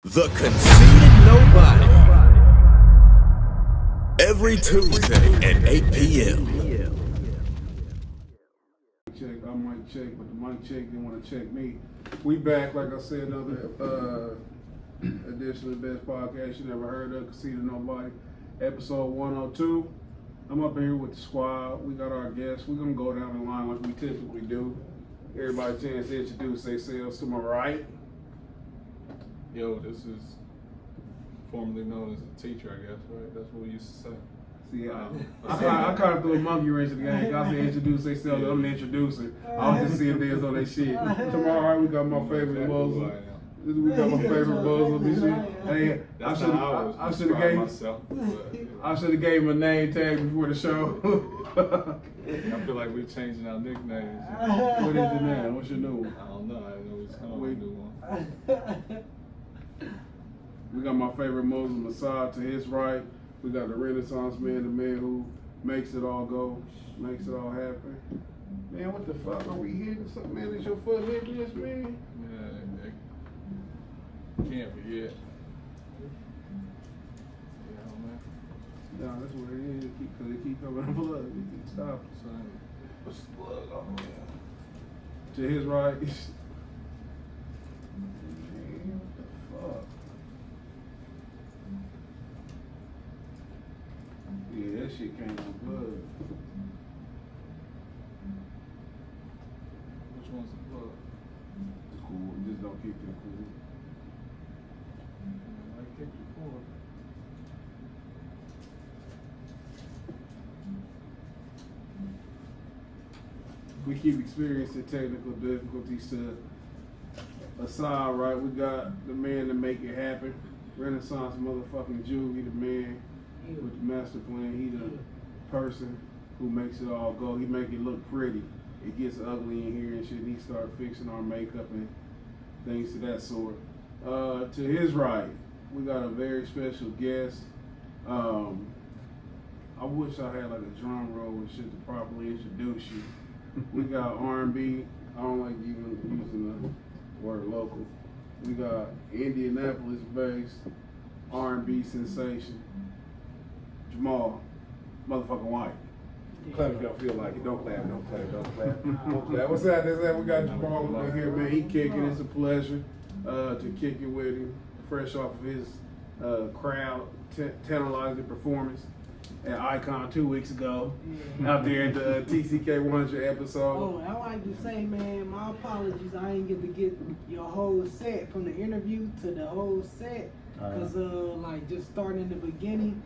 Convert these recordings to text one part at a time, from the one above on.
The Conceited Knowbody. Every Tuesday at 8 p.m. I might check, but the mic check didn't want to check me. We back, like I said, another edition of the best podcast you never heard of, Conceited Knowbody, episode 102. I'm up in here with the squad. We got our guests. We're going to go down the line like we typically do. Everybody a chance to introduce themselves. To my right. Yo, this is formerly known as a teacher, I guess, right? That's what we used to say. See, I kind of threw a monkey wrench in the game. I said introduce themselves. I'm the introducer. I was just seeing this on that shit. Tomorrow, right, we got my favorite Muslim. We got my favorite Muslim and shit. Hey, I should have gave him a name tag before the show. I feel like we're changing our nicknames. What is it now? What's your new one? I don't know. I didn't know we was coming up with a new one. We got my favorite Muslim Assad to his right. We got the Renaissance man, the man who makes it all go, makes it all happen. Man, what the fuck are we hitting? Something, man, is your foot hitting this, man? Yeah, it can't be yet. Yeah, man. No, that's what it is, because it keep coming up blood. It keep stopping. Son, what's the blood? Oh, yeah. To his right. Man, what the fuck? Yeah, that shit came on blood. Which one's the blood? It's cool. Just don't keep it cool. I kicked it forward. We keep experiencing technical difficulties to aside, right? We got the man to make it happen. Renaissance motherfucking Jew. He the man with the master plan. He the person who makes it all go. He make it look pretty. It gets ugly in here and shit. He start fixing our makeup and things to that sort. To his right, we got a very special guest. I wish I had like a drum roll and shit to properly introduce you. We got R&B. I don't like even using the word local. We got Indianapolis-based R&B sensation, Jamal motherfucking White. Clap if y'all feel like it. Don't clap, don't clap, don't clap. Don't clap. What's that? We got Jamal over here, man. He kicking. It's a pleasure to kick it with him. Fresh off of his crowd tantalizing performance at Icon 2 weeks ago, out there at the TCK 100 episode. Oh, I like to say, man, my apologies. I didn't get to get your whole set from the interview to the whole set, cause like just starting in the beginning,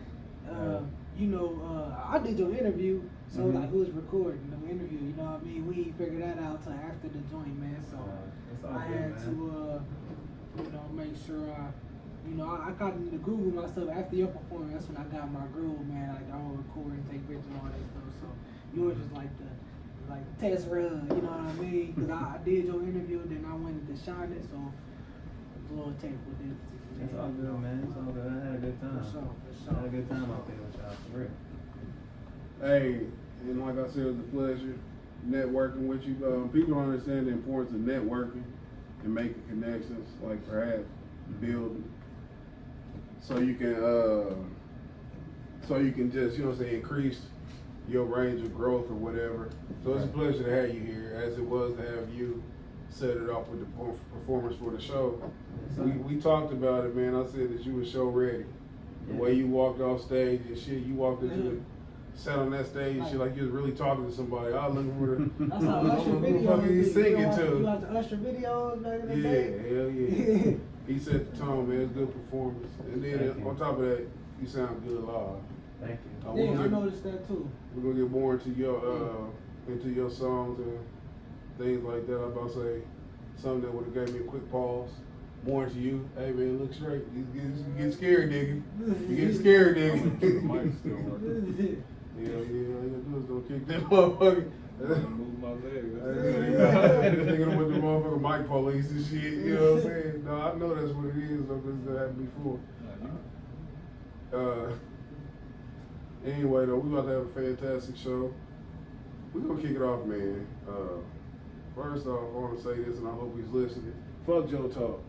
I did your interview, so like who was recording the interview? You know what I mean? We ain't figured that out till after the joint, man. So I had to, make sure I got into the groove with myself after your performance. That's when I got my groove, man. Like I will record and take pictures and all that stuff. So yours was like the test run, you know what I mean? Because I did your interview, then I went to shine it, so it was a little technical difficulties. It's all good, man. It's all good. I had a good time. For sure. I had a good time out there with y'all, for real. Hey, and like I said, it was a pleasure networking with you. People don't understand the importance of networking and making connections, like perhaps building, so you can just, increase your range of growth or whatever. So it's a pleasure to have you here, as it was to have you set it up with the performance for the show. We talked about it, man. I said that you were show ready. The way you walked off stage and shit, you walked into sat on that stage and shit like you was really talking to somebody. I was looking for the That's how Usher video. you singing to. You like the Usher videos back in the day? Yeah, hell yeah. He set the tone, man. It's a good performance. And then on top of that, you sound good live. Thank you. I noticed that too. We're gonna get more into your songs and things like that. I'm about to say something that would have gave me a quick pause. More into you. Hey man, look straight. You get scared, nigga. You get scared, nigga. The mic's still working. Yeah, all you gotta do is don't kick that motherfucker. Move my leg. Thinking with the motherfucking mic police and shit, you know what I'm saying? No, I know that's what it is, though, because that happened before. Anyway, though, we about to have a fantastic show. We're gonna kick it off, man. First off, I want to say this, and I hope he's listening. Fuck Joe Talk.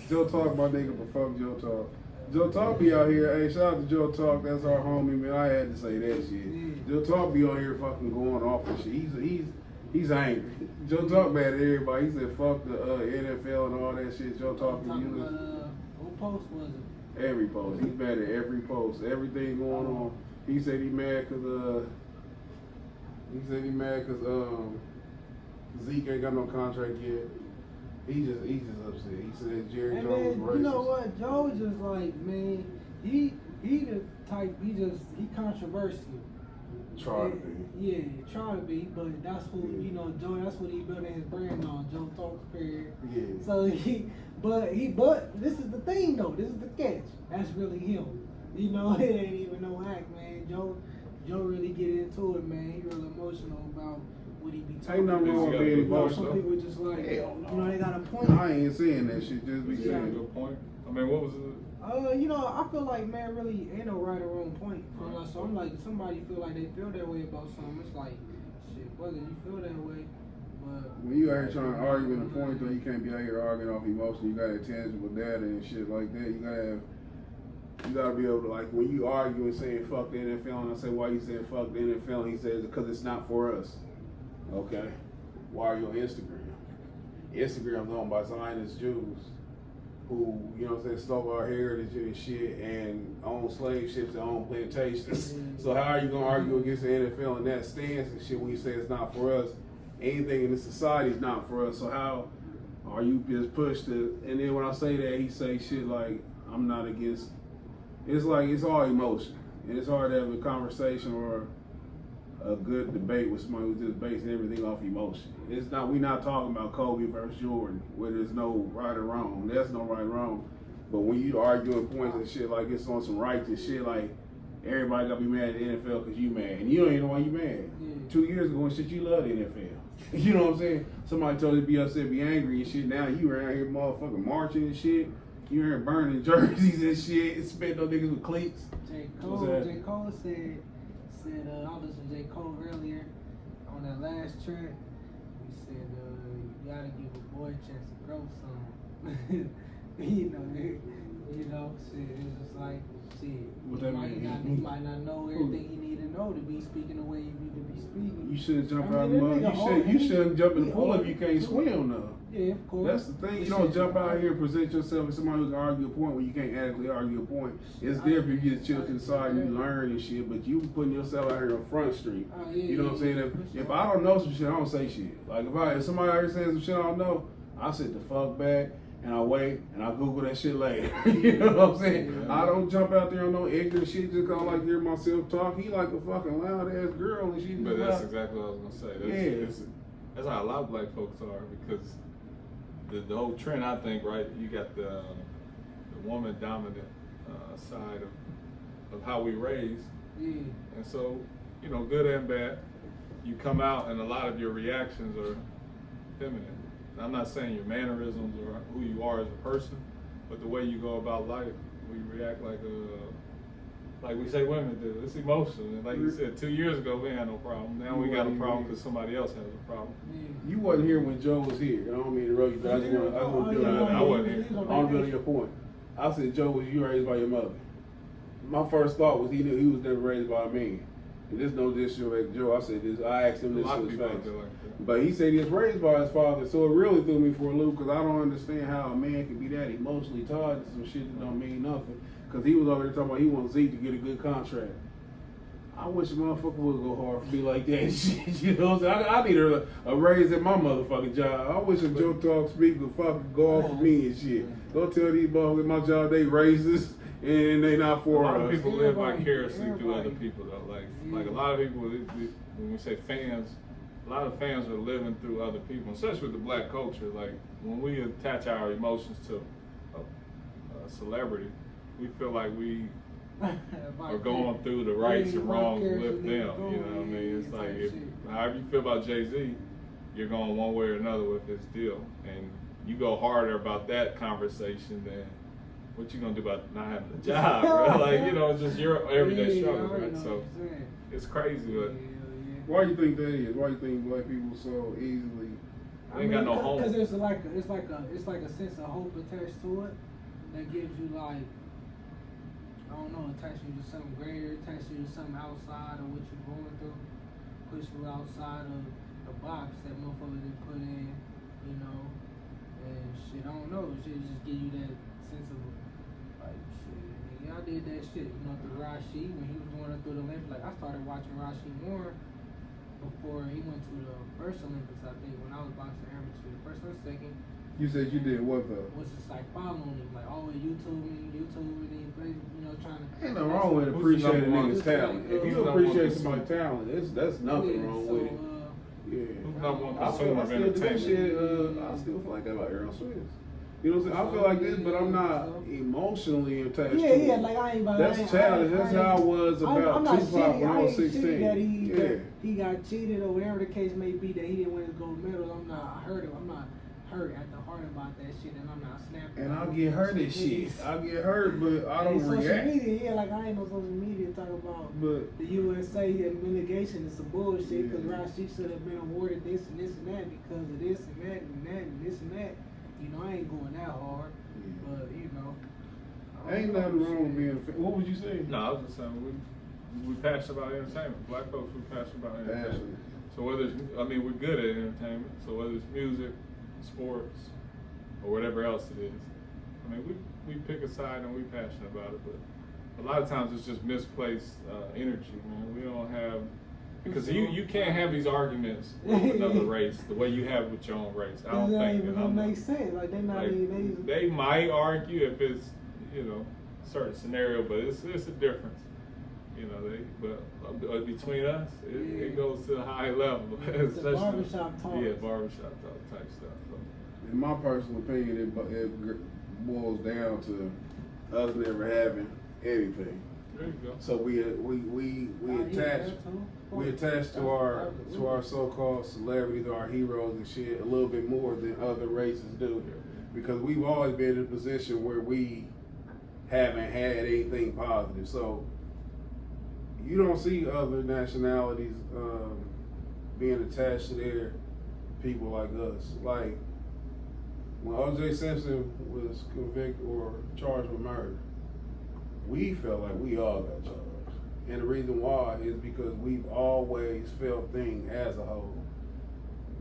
Joe Talk, my nigga, but fuck Joe Talk. Joe Talk be out here. Hey, shout out to Joe Talk. That's our homie, man. I had to say that shit. Joe Talk be on here fucking going off and shit. He's angry. Joe Talk mad at everybody. He said fuck the NFL and all that shit. Joe Talk and you. What post was it? Every post. He's mad at every post. Everything going on. He said he mad cause Zeke ain't got no contract yet. He's just upset. He said Jerry Jones was racist. You know what? Joe just like, man, he the type, he controversial. Try to be. Yeah, try to be, but that's who, you know, Joe, that's what he building his brand on, Joe Talks period. Yeah. So but this is the thing though, this is the catch. That's really him. You know, it ain't even no act, man. Joe really get into it, man. He real emotional about what he be talking Ain't nothing wrong with being emotional. Some people just like, you know, they got a point. I ain't saying that shit, just be Yeah, saying. good point. I mean, what was it? You know, I feel like, man, really ain't no right or wrong point. So I'm like, somebody feel like they feel that way about something. It's like, shit, whether you feel that way, but When you out here trying to argue in the point, though, you can't be out here arguing off emotion. You gotta have tangible data and shit like that. You gotta be able to, like, when you argue and saying fuck the NFL, and I say, why you saying fuck the NFL? And he says, because it's not for us. Okay. Why are you on Instagram? Instagram's owned by Zionist Jews who, you know what I'm saying, stole our heritage and shit and own slave ships and own plantations. So how are you gonna argue against the NFL in that stance and shit when you say it's not for us? Anything in this society is not for us. So how are you just pushed to? And then when I say that, he say shit like, I'm not against. It's like, it's all emotion. And it's hard to have a conversation or a good debate with somebody who's just basing everything off emotion. It's not, we're not talking about Kobe versus Jordan, where there's no right or wrong. There's no right or wrong. But when you arguing points and shit like it's on some righteous shit, like everybody gotta be mad at the NFL because you mad. And you don't even know why you mad. 2 years ago and shit, you love the NFL. You know what I'm saying? Somebody told you to be upset, be angry and shit. Now you around here motherfucking marching and shit. You here burning jerseys and shit, spitting on niggas with cleats. J. Cole said I listened to J. Cole earlier on that last track. He said, you gotta give a boy a chance to grow some. you know, shit, it's just like, shit. What that mean? He might not know everything he need to know to be speaking the way you need to be speaking. You shouldn't jump out in the mud. You shouldn't jump in the pool if you can't swim though. Yeah, of course. That's the thing. You don't jump out here and present yourself as somebody who can argue a point when you can't adequately argue a point. It's different if you just chill to the side and you learn and shit, but you putting yourself out here on Front Street. You know what I'm saying? If I don't know some shit, I don't say shit. Like if somebody out here saying some shit I don't know, I sit the fuck back and I wait and I Google that shit later. You know what I'm saying? I don't jump out there on no ignorant shit just cause I like to hear myself talk. He like a fucking loud ass girl and she just But that's exactly what I was gonna say. That's how a lot of black folks are, because the whole trend, I think, right? You got the woman dominant side of how we raised, and so, you know, good and bad, you come out and a lot of your reactions are feminine. And I'm not saying your mannerisms or who you are as a person, but the way you go about life, we react like we say women do. It's emotional. And like you said, 2 years ago we had no problem. Now we got a problem because somebody else has a problem. You wasn't here when Joe was here. I don't mean to rub you, but I just want to build on I wasn't here. I want to build on your point. I said, Joe, was you raised by your mother? My first thought was he knew he was never raised by a man. And there's no disrespect to Joe. I said this. I asked him this to his face. But he said he was raised by his father, so it really threw me for a loop because I don't understand how a man can be that emotionally tied to some shit that don't mean nothing. Because he was over there talking about he wants Zeke to get a good contract. I wish a motherfucker would go hard for me like that shit. You know what I'm saying? I need a raise at my motherfucking job. I wish a Joe Talk speaker would fucking go off for me and shit. Go tell these motherfuckers at my job they raises and they not for us. A lot of people live vicariously through other people though. Like a lot of people, when we say fans, a lot of fans are living through other people, especially with the black culture. Like when we attach our emotions to a celebrity, we feel like we are going through the rights and wrongs with them. You know what I mean? It's like however you feel about Jay-Z, you're going one way or another with his deal, and you go harder about that conversation than what you gonna do about not having a job, right? Like, you know, just your everyday struggles, right? So it's crazy, but why do you think that is? Why do you think black people so easily They ain't got no home. Because it's like a sense of hope attached to it that gives you like, I don't know, attach you to something greater, attach you to something outside of what you're going through, push you outside of the box that motherfuckers done put in, you know, and shit, I don't know, shit just give you that sense of like, shit, nigga, I did that shit, you know, through Rashid, when he was going up through the Olympics, like, I started watching Rashid more before he went to the first Olympics, I think, when I was boxing amateur, the first or second. You said you did what though? Was just like following him, like always YouTubing, you know, trying to. Ain't nothing wrong with appreciating niggas' talent. If you appreciate somebody's talent, that's nothing wrong with it. Yeah. Number one I consumer of still do entertainment. shit. I still feel like that about Earl Swiss. You know what I'm saying? I feel like this, but I'm not emotionally attached to it. Yeah, like I ain't. That's childish. That's how I was about Tupac when I was 16. That he got cheated or whatever the case may be, that he didn't win his gold medal. I'm not hurt at the heart about that shit, and I'm not snapping. And I'll get hurt at shit. I get hurt, but I don't social react. media, yeah, like I ain't no social media talk about But the USA and litigation is some bullshit because Yeah. Rashid should have been awarded this and this and that because of this and that and that and this and that. You know, I ain't going that hard, but you know. I ain't don't nothing know, wrong with shit. being. What would you say? No, I was just saying we passionate about entertainment. Black folks, we passionate about entertainment. Passionate. So whether it's, I mean, we're good at entertainment. So whether it's music, sports, or whatever else it is, I mean, we pick a side and we passionate about it. But a lot of times it's just misplaced energy, man. We don't have, because you can't have these arguments with another race the way you have with your own race. I don't That think. ain't even gonna make sense. Like they not Like, even. they might argue if it's, you know, certain scenario, but it's a difference. You know, but between us, it goes to a high level. It's the barbershop talk. Yeah, barbershop talk type stuff. So. In my personal opinion, it boils down to us never having anything. There you go. So we attach to our so-called celebrities, our heroes and shit a little bit more than other races do, because we've always been in a position where we haven't had anything positive. So you don't see other nationalities being attached to their people like us. Like when O.J. Simpson was convicted or charged with murder, we felt like we all got charged. And the reason why is because we've always felt things as a whole.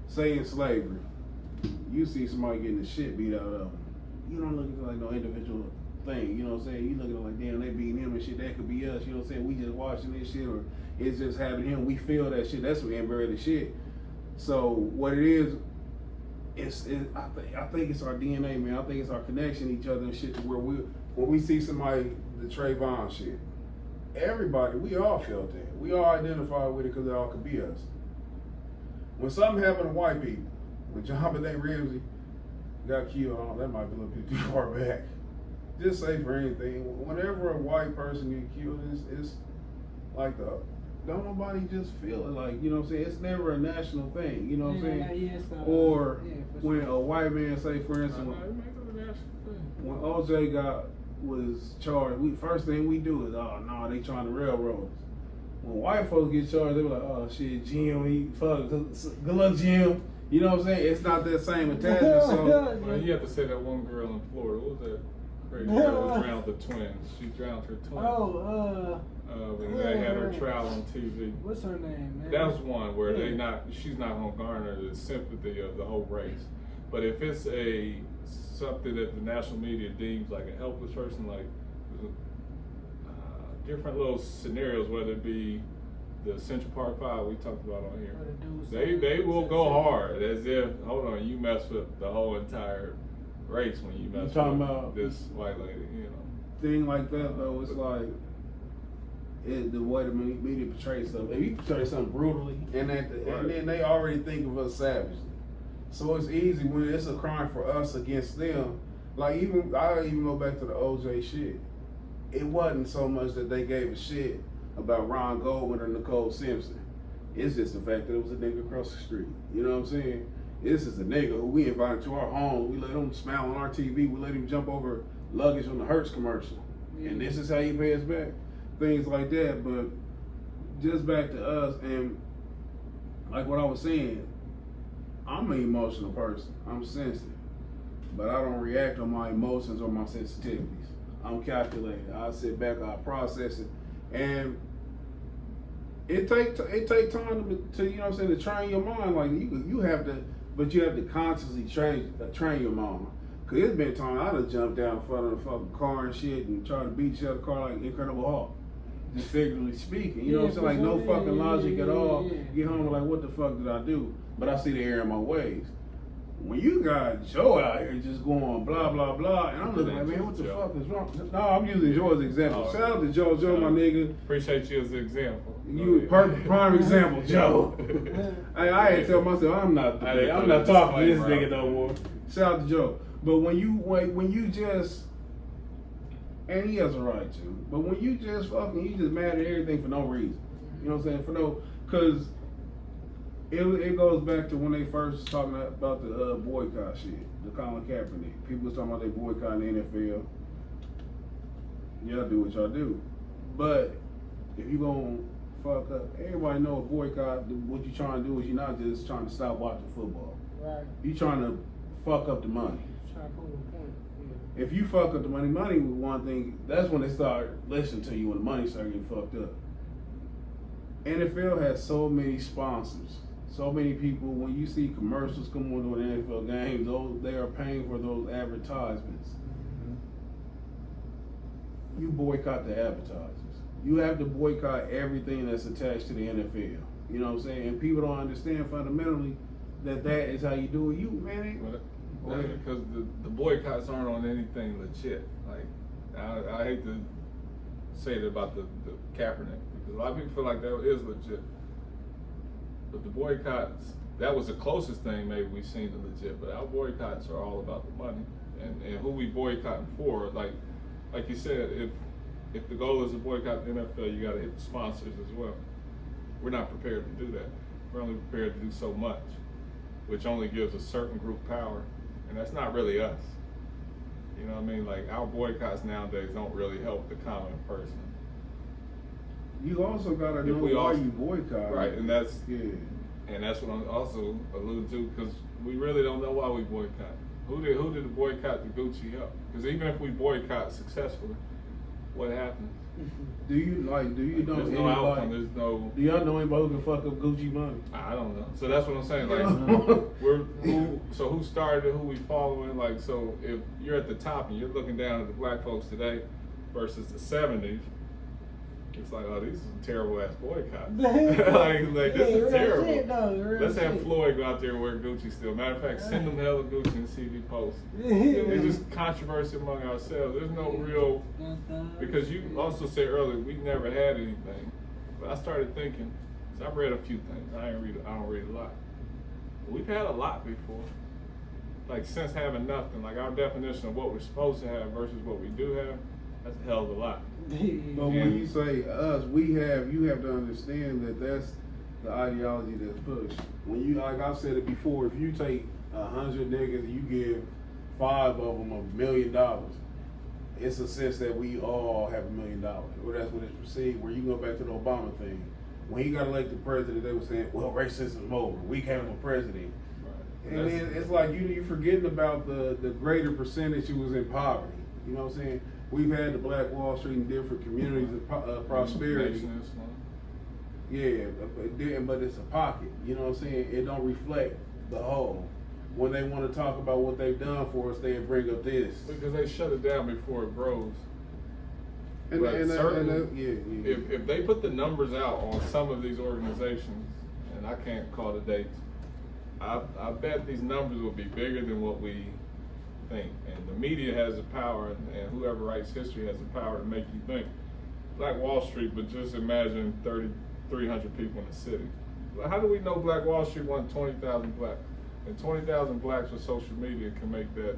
Say in slavery, you see somebody getting the shit beat out of them. You don't look at it like no individual thing, you know what I'm saying? You look at it like, damn, they beating him and shit, that could be us, you know what I'm saying? We just watching this shit, or it's just having him, we feel that shit, that's some inbred shit. So what it is, I think it's our DNA, man. I think it's our connection to each other and shit, to where when we see somebody, the Trayvon shit, everybody, we all felt that. We all identified with it because it all could be us. When something happened to white people, when John Benet Ramsey got killed, that might be a little bit too far back. Just say for anything, whenever a white person gets killed, it's like don't nobody just feel it, like, you know what I'm saying? It's never a national thing, you know what I'm saying? Or when a white man, say for instance, when OJ was charged, first thing we do is, oh no, they trying to railroad us. When white folks get charged, they be like, oh shit, Jim, good luck, Jim. You know what I'm saying? It's not that same attachment. So Well, you have to say that one girl in Florida. What was that crazy girl that drowned the twins? She drowned her twins. When they had her trial on TV. What's her name, man? That's one where she's not gonna garner the sympathy of the whole race. But if it's something that the national media deems like a helpless person, like different little scenarios, whether it be the Central Park 5 we talked about on here, they will go hard as if, hold on, you mess with the whole entire race when you mess with this white lady, you know. Thing like that though, it's like the way the media portrays something. If you portray something brutally, and then they already think of us savagely. So it's easy when it's a crime for us against them. Like I even go back to the OJ shit. It wasn't so much that they gave a shit about Ron Goldman or Nicole Simpson. It's just the fact that it was a nigga across the street. You know what I'm saying? This is a nigga who we invited to our home. We let him smile on our TV. We let him jump over luggage on the Hertz commercial. Yeah. And this is how you pay us back. Things like that. But just back to us, and like what I was saying, I'm an emotional person. I'm sensitive, but I don't react on my emotions or my sensitivities. I'm calculated. I sit back, I process it, and it take time to you know what I'm saying, to train your mind. Like you have to, but you have to consciously train your mind. Cause it's been times I done jumped down in front of the fucking car and shit and tried to beat each other car like Incredible Hulk. Just figuratively speaking, you know what I'm saying? Like no fucking logic at all. Get home like, what the fuck did I do? But I see the error in my ways. When you got Joe out here just going blah blah blah, and I'm looking like, man, what the fuck is wrong? No, I'm using Joe as an example. Shout out to Joe, my nigga. Appreciate you as an example. You perfect prime example, Joe. I had to tell myself I'm not talking to this nigga no more. Shout out to Joe. But when you just, and he has a right to, but when you just mad at everything for no reason, you know what I'm saying? Cause it goes back to when they first talking about the boycott shit, the Colin Kaepernick. People was talking about they boycotting the NFL. Y'all do what y'all do, but if you gonna fuck up, everybody know a boycott. What you trying to do is you're not just trying to stop watching football. Right. You trying to fuck up the money. Trying to prove a point. Yeah. If you fuck up the money was one thing. That's when they start listening to you when the money start getting fucked up. NFL has so many sponsors, so many people. When you see commercials come on during NFL games, they are paying for those advertisements. Mm-hmm. You boycott the advertisers. You have to boycott everything that's attached to the NFL. You know what I'm saying? And people don't understand fundamentally that is how you do it. You man. That's because the boycotts aren't on anything legit. Like I hate to say that about the Kaepernick, because a lot of people feel like that is legit. But the boycotts, that was the closest thing maybe we've seen to legit. But our boycotts are all about the money and who we boycotting for. Like you said, if the goal is to boycott the NFL, you got to hit the sponsors as well. We're not prepared to do that. We're only prepared to do so much, which only gives a certain group power. And that's not really us. You know what I mean? Like our boycotts nowadays don't really help the common person. You also gotta know why you boycott. Right, and that's what I'm also alluding to, because we really don't know why we boycott. Who did the boycott the Gucci help? Because even if we boycott successfully, what happens? Do you know there's no outcome, there's no. Do y'all know anybody who can fuck up Gucci money? I don't know. So that's what I'm saying. Like, who started it? Who we following? Like, so if you're at the top and you're looking down at the black folks today versus the '70s, it's like, oh, these are some terrible ass boycotts. like this is terrible. Shit, Let's have Floyd go out there and wear Gucci still. Matter of fact, send them hella Gucci and see if he posts. It's just controversy among ourselves. There's no real, because you also said earlier we never had anything. But I started thinking, so I've read a few things. I don't read a lot. But we've had a lot before. Like since having nothing, like our definition of what we're supposed to have versus what we do have, that's a hell of a lot. But when you say us, you have to understand that that's the ideology that's pushed. When you, like I've said it before, if you take 100 niggas, you give 5 of them $1 million, it's a sense that we all have $1 million. Or that's what it's perceived. Where you go back to the Obama thing, when he got elected president, they were saying, "Well, racism is over. We came a president." Right. And then it's like you're forgetting about the greater percentage who was in poverty. You know what I'm saying? We've had the Black Wall Street in different communities of prosperity. Yeah, but it's a pocket. You know what I'm saying? It don't reflect the whole. When they want to talk about what they've done for us, they bring up this. Because they shut it down before it grows. If they put the numbers out on some of these organizations, and I can't call the dates, I bet these numbers will be bigger than what we think. And the media has the power, and whoever writes history has the power to make you think. Black Wall Street, but just imagine 300 people in the city. How do we know Black Wall Street won 20,000 blacks? And 20,000 blacks with social media can make that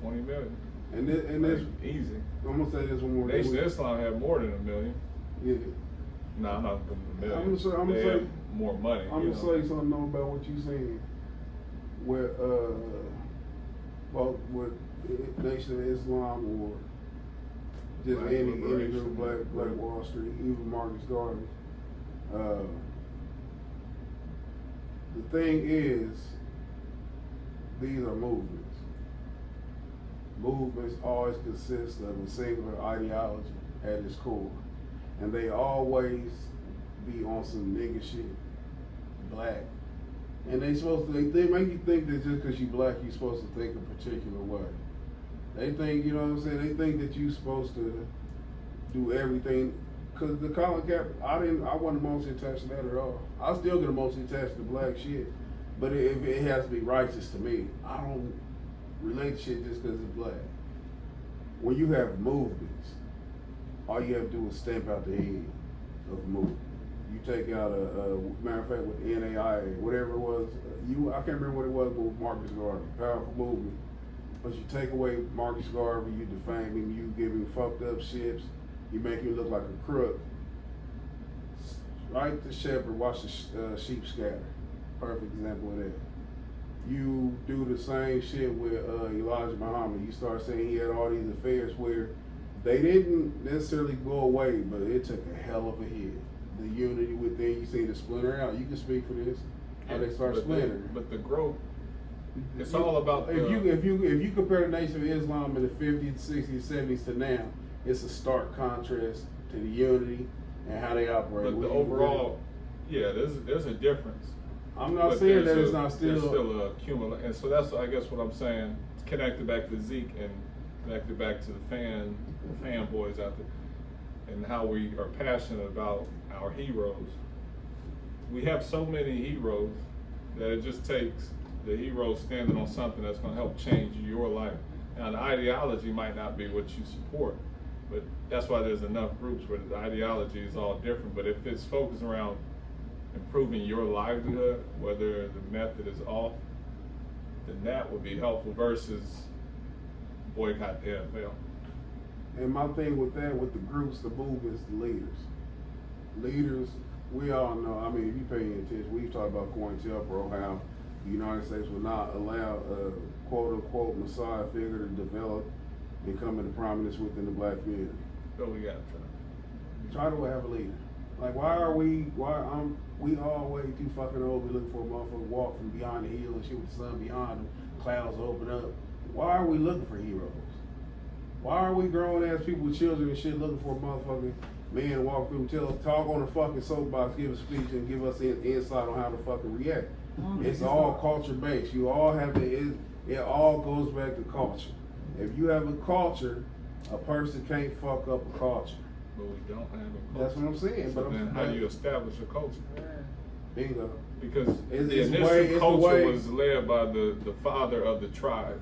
20 million. And that's easy. I'm gonna say this one more. Nation of Islam had more than 1 million. Yeah. No, I'm not putting 1 million. I'm gonna say more money. I'm gonna say something about what you saying. Where with Nation of Islam or just Black any liberation. group, Black Wall Street, even Marcus Garvey. The thing is, these are movements. Movements always consist of a singular ideology at its core. And they always be on some nigga shit, black. And they make you think that just because you black, you're supposed to think a particular way. They think, you know what I'm saying, they think that you're supposed to do everything. Cause the Colin Kaepernick, I wasn't emotionally attached to that at all. I still get emotionally attached to black shit. But it has to be righteous to me. I don't relate to shit just because it's black. When you have movements, all you have to do is stamp out the head of a movement. You take out a matter of fact with the NAIA, whatever it was, I can't remember what it was with Marcus Garvey, powerful movement. But you take away Marcus Garvey, you defame him, you give him fucked up ships, you make him look like a crook. Right the shepherd, watch the sheep scatter. Perfect example of that. You do the same shit with Elijah Muhammad. You start saying he had all these affairs where they didn't necessarily go away, but it took a hell of a hit. The unity within, you see the splinter out. You can speak for this. How they start splintering. But the growth, it's all about if you compare the Nation of Islam in the 50s, 60s, 70s to now, it's a stark contrast to the unity and how they operate. But the overall, yeah, there's a difference. I'm not saying that it's not still. There's still a accumulation, and so that's I guess what I'm saying. Connected back to Zeke and connected back to the fanboys out there, and how we are passionate about our heroes. We have so many heroes that it just takes the hero standing on something that's going to help change your life. Now, the ideology might not be what you support, but that's why there's enough groups where the ideology is all different. But if it's focused around improving your livelihood, whether the method is off, then that would be helpful versus boycott the NFL. And my thing with that, with the groups, the movements, the leaders. Leaders, we all know, I mean, if you pay attention, we've talked about COINTELPRO, how the United States will not allow a quote-unquote Messiah figure to develop and come into prominence within the black community. So we got to Try to have a leader. Like, we all way too fucking old. We looking for a motherfucker walk from behind the hill and shit with the sun behind them, clouds open up. Why are we looking for heroes? Why are we grown ass people with children and shit looking for a motherfucking man to walk through, talk on a fucking soapbox, give a speech, and give us insight on how to fucking react? It's all culture based. You all have it all goes back to culture. If you have a culture, a person can't fuck up a culture. But we don't have a culture. That's what I'm saying. So but then how do you establish a culture? Bingo. Because It's the initial way- culture was led by the father of the tribe,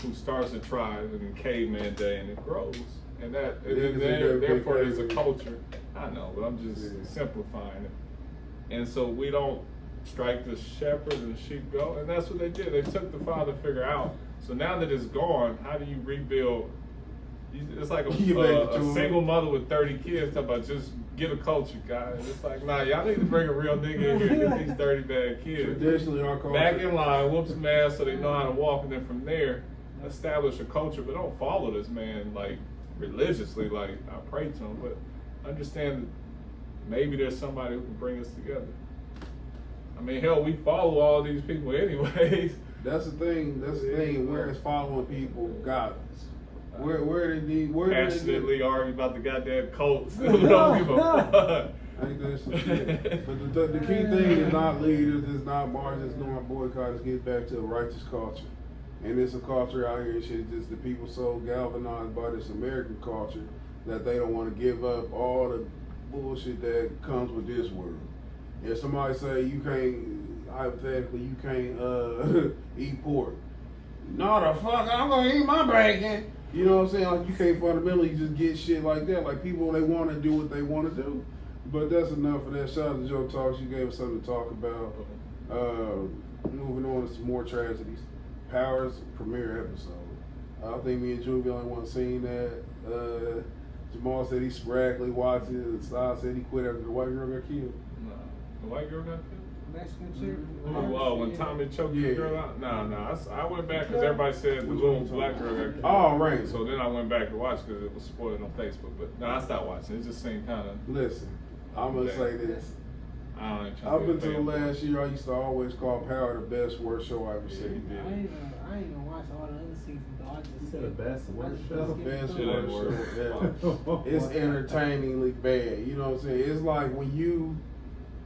who starts a tribe in caveman day, and it grows. And therefore there's a culture. I know, but I'm just simplifying it. And so we don't strike the shepherd and the sheep go, and that's what they did. They took the father figure out. So now that it's gone, how do you rebuild? It's like a single mother with 30 kids talking about just get a culture, guys. It's like, nah, y'all need to bring a real nigga in here and get these 30 bad kids. Traditionally, our culture. Back in line, whoop some ass so they know how to walk, and then from there, establish a culture. But don't follow this man like religiously, like I pray to him. But understand that maybe there's somebody who can bring us together. I mean, hell, we follow all these people anyways. That's the thing. Where it's following people, God. Where did they passionately argue about the goddamn Colts? We don't give a fuck. Ain't that some shit? But the key thing is not leaders, it's not marches, it's not boycotts. Get back to a righteous culture, and it's a culture out here and shit. Just the people so galvanized by this American culture that they don't want to give up all the bullshit that comes with this world. If somebody say you can't, hypothetically, you can't eat pork. No, the fuck, I'm gonna eat my bacon. You know what I'm saying? Like, you can't fundamentally just get shit like that. Like, people, they want to do what they want to do. But that's enough of that. Shout out to Joe Talks. You gave us something to talk about. Moving on to some more tragedies. Power's premiere episode. I think me and Juvie only one seen that. Jamal said he sporadically watched it. Sly said he quit after the white girl got killed. No. The white girl got killed? Mexican chick. Oh, when Tommy choked the girl out? No. I went back because everybody said the little black girl got killed. Oh, right. So then I went back to watch because it was spoiled on Facebook. But no, I stopped watching. It just seemed kind of. Listen, I'm going to say this. I ain't trying Up to be a until fan. last year, I used to always call Power the best worst show I ever Yeah, seen. you I ain't gonna watch all the other seasons though. I You just said the best, worst The show. best Shit ain't worst worth show ever. It's entertainingly bad. You know what I'm saying? It's like when you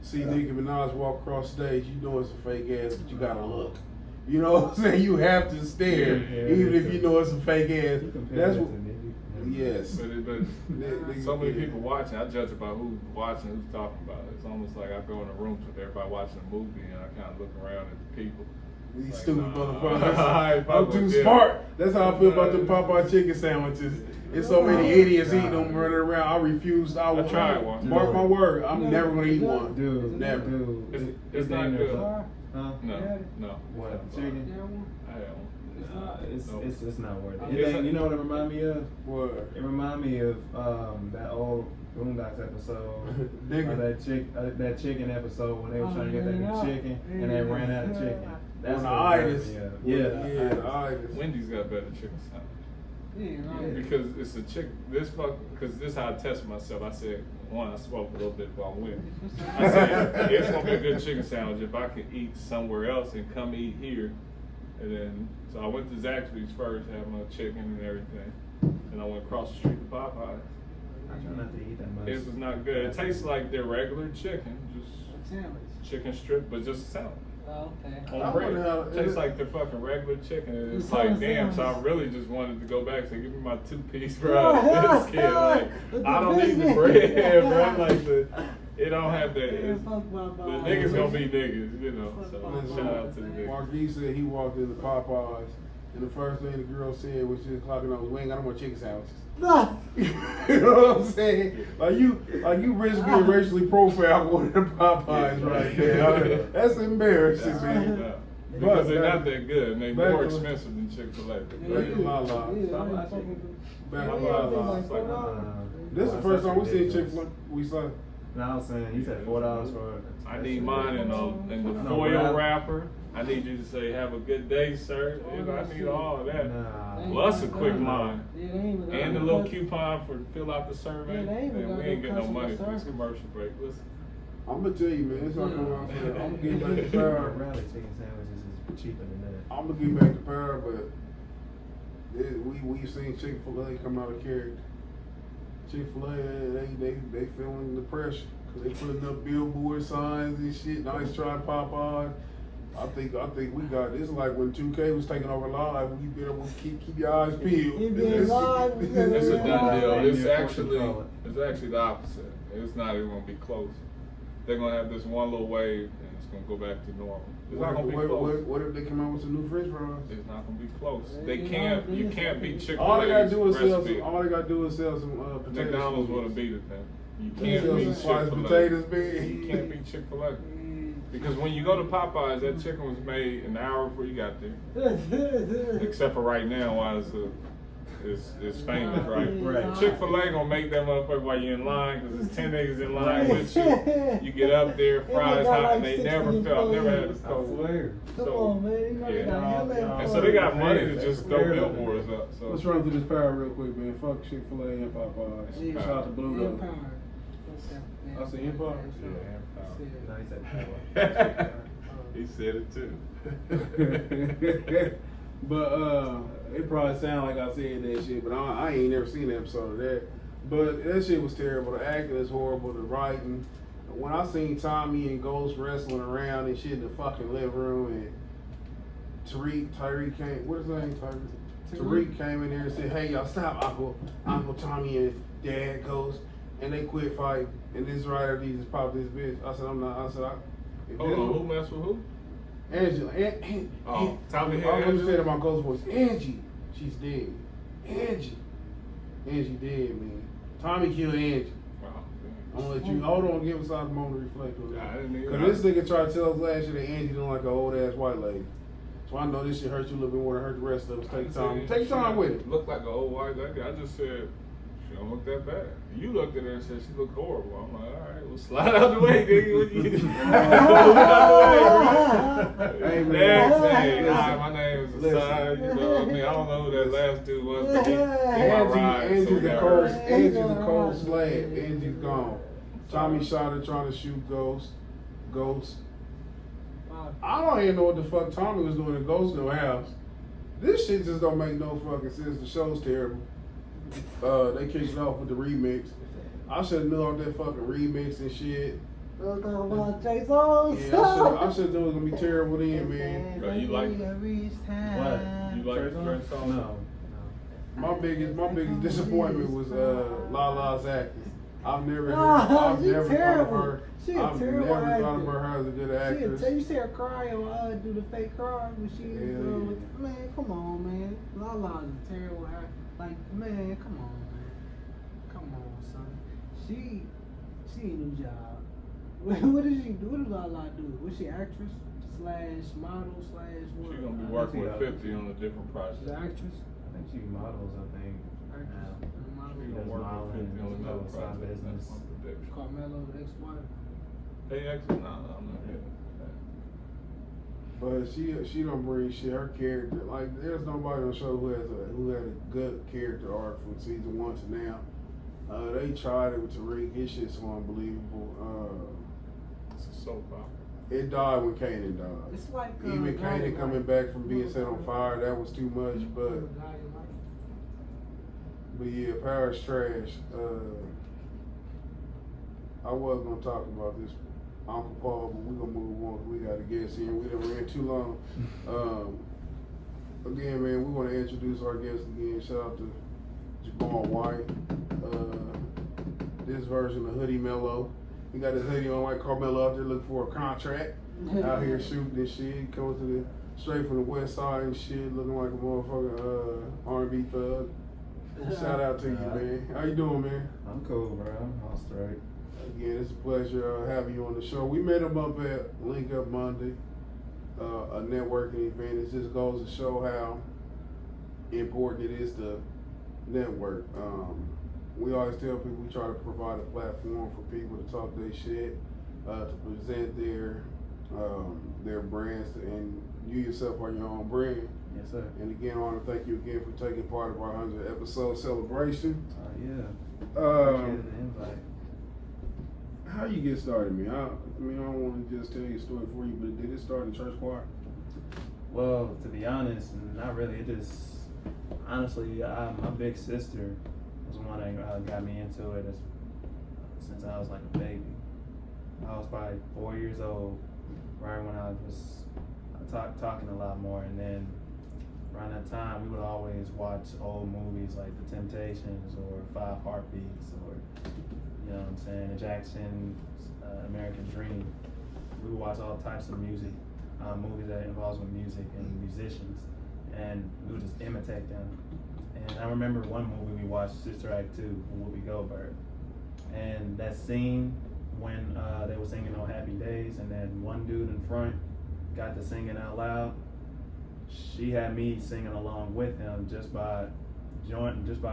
see Nicki Minaj walk across stage, you know it's a fake ass, but you gotta look. You know what I'm saying? You have to stare, Yeah, even if you know it's a fake ass. You compare That's it what. to Nicki. Yes. But so many people watching. I judge it by who's watching, who's talking about it. It's almost like I go in a room with everybody watching a movie, and I kind of look around at the people. These Like, stupid I ain't motherfuckers. fucking I'm too with them. smart. That's how I feel about the Popeye chicken sandwiches. It's so many idiots eating them running around. I refuse. I will tried one. Mark my word. I'm never gonna eat one. Dude, Never. dude. It's not good. Huh? No. What? Chicken? I had one. Nah, Nope. it's not worth it. It's You know what it remind me of? What? It remind me of that old Boondocks episode. Nigga. That chicken episode when they were trying to get that chicken and they ran out of chicken. That's On what the it itis. reminded me of. Yeah, Yeah, the itis. Wendy's got better chicken sandwich. Yeah, right. Because it's a chick. Because this is how I tested myself. I said, one, I spoke a little bit while I went. I said, it's gonna be a good chicken sandwich if I could eat somewhere else and come eat here. And then, so I went to Zaxby's first, had my chicken and everything. And I went across the street to Popeyes. I try not to eat that much. It was not good. It tastes like their regular chicken, just Sandwich. chicken strip, but just a sandwich. Oh, okay. I On wonder bread. how- Tastes like their fucking regular chicken. And it's It's like, on damn, so I sandwich. really just wanted to go back and say, give me my 2-piece fries biscuit. Like, With the I don't need the biscuit. bread, bro. Like, it don't have that. Yeah, It's, fuck my the mom. niggas gonna be niggas, you know. Fuck So, my shout out to the mom, niggas. Marquis said he walked into Popeyes, and the first thing the girl said was just clocking on, we ain't got no more chicken sandwiches. No. You know what I'm saying? Like you risk being racially profiled going to Popeyes right there. That's embarrassing, That's man. right. But Because they're back- not that good, and they're back more to- expensive than Chick-fil-A. Back to La La. Back to La La. This is the first time we seen Chick-fil-A. We saw. No, I was saying, he said $4 for. I need mine in the No, foil wrap. wrapper. I need you to say, have a good day, sir. You know, I need all of that. Nah. Plus a quick line. Yeah, they ain't even got And the no little customer- coupon for fill out the survey. Yeah, they ain't even Man, got we no ain't getting no customer money for this service. commercial break. Listen. I'm gonna tell you, man. It's not coming out. I'm gonna get back to power. Rally chicken sandwiches is cheaper than that. I'm gonna get back to power, but we've seen Chick-fil-A come out of character. Chick-fil-A, they feeling the pressure because they putting up billboard signs and shit. Nice try, Popeye. I think we got this. Is like when 2K was taking over live. We better keep your eyes peeled. It been live. It's a done deal. It's Yeah, actually the opposite. It's not even gonna be close. They're gonna have this one little wave, and it's gonna go back to normal. It's not gonna be close. What if they come out with some new French fries? It's not gonna be close. Yeah, You can't beat Chick-fil-A's All they gotta do is sell recipe. some. All they gotta do is sell some potatoes. McDonald's would have beat it then. You They can't sell beat some sliced Chick-fil-A. potatoes, man. You can't beat Chick-fil-A. Because when you go to Popeyes, that chicken was made an hour before you got there. Except for right now, while it's famous, right? Right. Chick-fil-A gonna make that motherfucker while you're in line, because there's 10 niggas in line with you. You get up there, fries got hot, like and they 16 never felt, never had a employees. cold. swear. Come So, on, man. You know they got yeah. hella And so they got money to That's just throw weird. billboards up. So Let's run through this power real quick, man. Fuck Chick-fil-A and Popeyes. Yeah. Shout out to Blue though. Empire. I say Empire? No, he said power. He said it too. But it probably sound like I said that shit, but I ain't never seen an episode of that. But that shit was terrible. The acting is horrible. The writing. When I seen Tommy and Ghost wrestling around and shit in the fucking living room, and Tyreek came. What is his name? Tariq came in there and said, "Hey, y'all stop, Uncle Tommy and Dad Ghost," and they quit fighting. And this right after he just popped this bitch. I said, "I'm not." I said, Hold on, who messed with who? Angie. Oh, Tommy I had was gonna say Angela? to my ghost voice, Angie, she's dead. Angie dead, man. Tommy killed Angie. Wow, I'm gonna let you hold on, give us a moment to reflect on I that. didn't even- Cause this nigga tried to tell us last year that Angie looked like an old ass white lady. So I know this shit hurt you a little bit more than hurt the rest of us. Take time. Take time with it. Look like an old white lady. I just said she don't look that bad. You looked at her and said she looked horrible. I'm like, all right, well slide out the way, nigga. What you? Hey, man. Next, hey, hi, my name is Listen. Asad. You know what I mean? I don't know who that last dude was, but he my ride. Angie's so a that cold, hurt. Angie's a cold slab. Angie's gone. Tommy shot her trying to shoot Ghost. Ghost. Wow. I don't even know what the fuck Tommy was doing in Ghost No House. This shit just don't make no fucking sense. The show's terrible. They kicked it off with the remix. I should have knew all that fucking remix and shit. We'll talk about Trey Songz. Yeah, I should have known it was gonna be terrible then, man. Bro, you like What? You like Trey Songz? No. My biggest disappointment was Lala's acting. I've never Nah, she thought terrible. of her. She a I've terrible never thought actor. of her as a good actress. You see her cry or do the fake cry when she Hell yeah. man, come on, man. Lala is a terrible actor. Like, man, come on, man. Come on, son. She ain't no job. What does she do? What does Lala do? Was she actress / model / what? She's gonna be working with 50 on a different project. She's an actress. I think she models, I think. Actress. Model. She's does gonna work modeling with 50 on and another side project. business. That's my prediction. Carmelo, ex-wife. Hey, actually, no, I'm not getting that. But she don't bring shit. Her character, like, there's nobody on the show who had a good character arc from season 1 to now. They tried it with Tariq. His shit's so unbelievable. It's a soap opera. It died when Kanan died. It's like Even Kanan coming back from being set on fire, that was too much. But yeah, Power's trash. I was gonna talk about this Uncle Paul, but we're gonna move on. We got a guest here. We done ran too long. Again, man, we want to introduce our guest again. Shout out to Jamal White. This version of Hoodie Mello. He got his hoodie on like Carmelo out there looking for a contract. Out here shooting this shit. He comes to the straight from the west side and shit, looking like a motherfucking R&B thug. Shout out to you, man. How you doing, man? I'm cool, bro. I'm all straight. Again, it's a pleasure having you on the show. We met him up at Link Up Monday, a networking event. It just goes to show how important it is to network. We always tell people we try to provide a platform for people to talk their shit, to present their brands, and you yourself are your own brand. Yes, sir. And again, I want to thank you again for taking part of our 100th episode celebration. Yeah. Appreciate the invite. How you get started, man? I mean, I don't want to just tell you a story for you, but did it start in church choir? Well, to be honest, not really. It just, honestly, my big sister was the one that got me into it since I was like a baby. I was probably 4 years old, right when I was talking a lot more, and then around that time, we would always watch old movies like The Temptations or Five Heartbeats or, you know what I'm saying, the Jacksons, American Dream. We would watch all types of music, movies that involves with music and musicians, and we would just imitate them. And I remember one movie we watched, Sister Act 2, with Whoopi Goldberg. And that scene when they were singing on Happy Days, and then one dude in front got to singing out loud, she had me singing along with him just by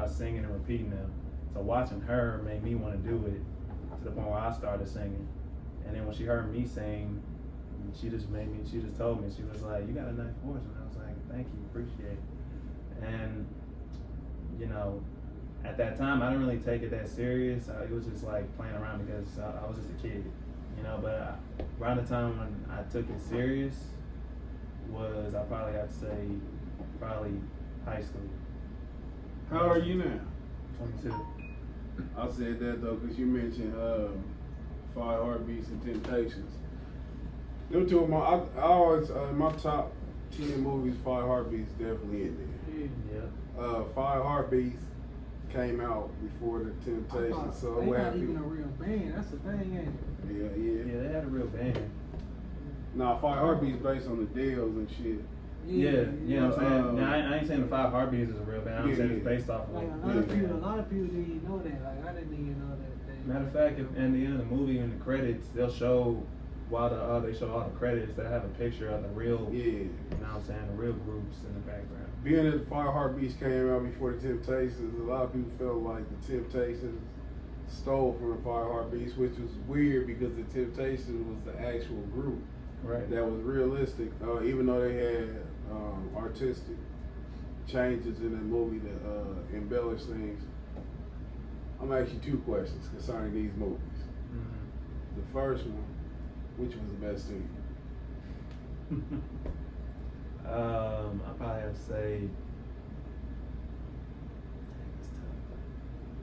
singing and repeating them. So watching her made me want to do it to the point where I started singing. And then when she heard me sing, she just told me, she was like, "You got a nice voice." And I was like, "Thank you, appreciate it." And, you know, at that time, I didn't really take it that serious. It was just like playing around because I was just a kid, you know. But around the time when I took it serious was, I probably have to say, probably high school. How are you now? 22. I said that though because you mentioned Five Heartbeats and Temptations. Them two of I always my top 10 movies, Five Heartbeats definitely in there. Yeah. Five Heartbeats came out before the Temptations, so they what not happened? even a real band. That's the thing, ain't it? Yeah. Yeah, they had a real band. Nah, Five Heartbeats based on the Dales and shit. Yeah, you know what I'm saying? Now, I ain't saying the Five Heartbeats is a real band. I'm Yeah, saying yeah. it's based off of Like a a real band. lot of people didn't even know that. Like I didn't even know that. Matter of fact, at the end of the movie, in the credits, they'll show, while they show all the credits, they'll have a picture of the real, Yeah. you know what I'm saying, the real groups in the background. Being that the Five Heartbeats came out before the Temptations, a lot of people felt like the Temptations stole from the Five Heartbeats, which was weird because the Temptations was the actual group Right. that was realistic, even though they had artistic changes in the movie to embellish things. I'm gonna ask you two questions concerning these movies. Mm-hmm. The first one, Which was the best to you? I probably have to say.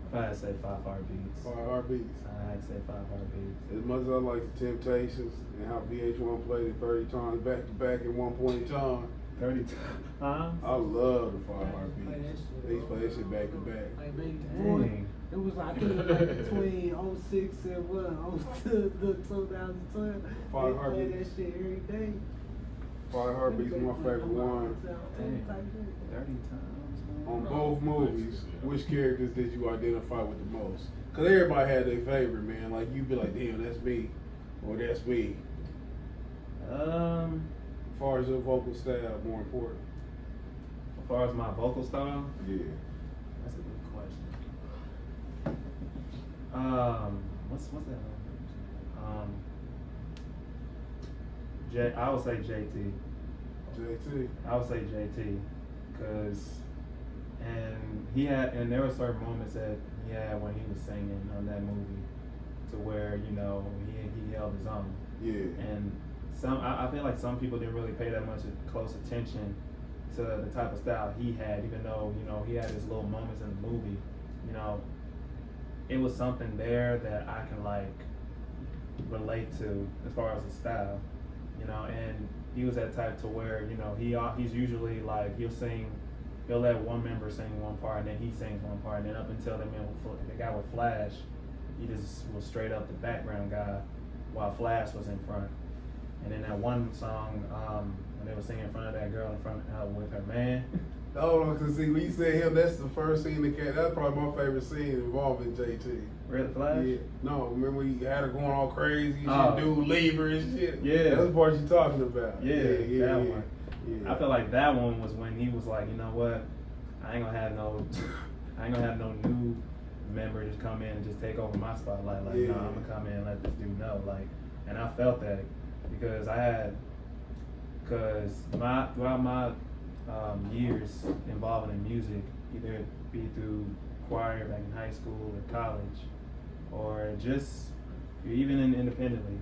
If I had to say 5 Heartbeats. 5 Heartbeats. I had to say 5 Heartbeats. As much as I like the Temptations and how VH1 played it 30 times back to back at one point in time, 30 times? I love the 5 Play Heartbeats. that shit. They used to play that shit back to back. Like baby, Dang. it was like, I think it was like between 06 and what, 2012. 5 They play Heartbeats. that shit every day. 5 Heartbeats is my favorite one. Dang. 30 times. On both movies, which characters did you identify with the most? Because everybody had their favorite, man. Like, you'd be like, damn, that's me. Or that's me. As far as your vocal style, more important. As far as my vocal style, Yeah. that's a good question. What's that? I would say JT. JT. I would say JT, cause and there were certain moments that he had when he was singing on that movie, to where he held his own. Yeah. And I feel like some people didn't really pay that much close attention to the type of style he had, even though he had his little moments in the movie. It was something there that I can like relate to as far as the style, and he was that type to where he's usually like he'll let one member sing one part and then he sings one part, and then up until the guy with Flash, he just was straight up the background guy while Flash was in front. And then that one song when they were singing in front of that girl in front with her man. Hold on, because see, when you said him, that's the first scene that came. That's probably my favorite scene involving JT. Really, Flash? Yeah. No, remember he had her going all crazy and Oh. shit, dude leave her and shit? Yeah. That's the part you talking about. Yeah, that one. Yeah. I feel like that one was when he was like, you know what, I ain't gonna have no new member just come in and just take over my spotlight. Like, no, I'm gonna come in and let this dude know. Like, and I felt that because throughout my years involved in music, either it be through choir back in high school or college, or just even independently,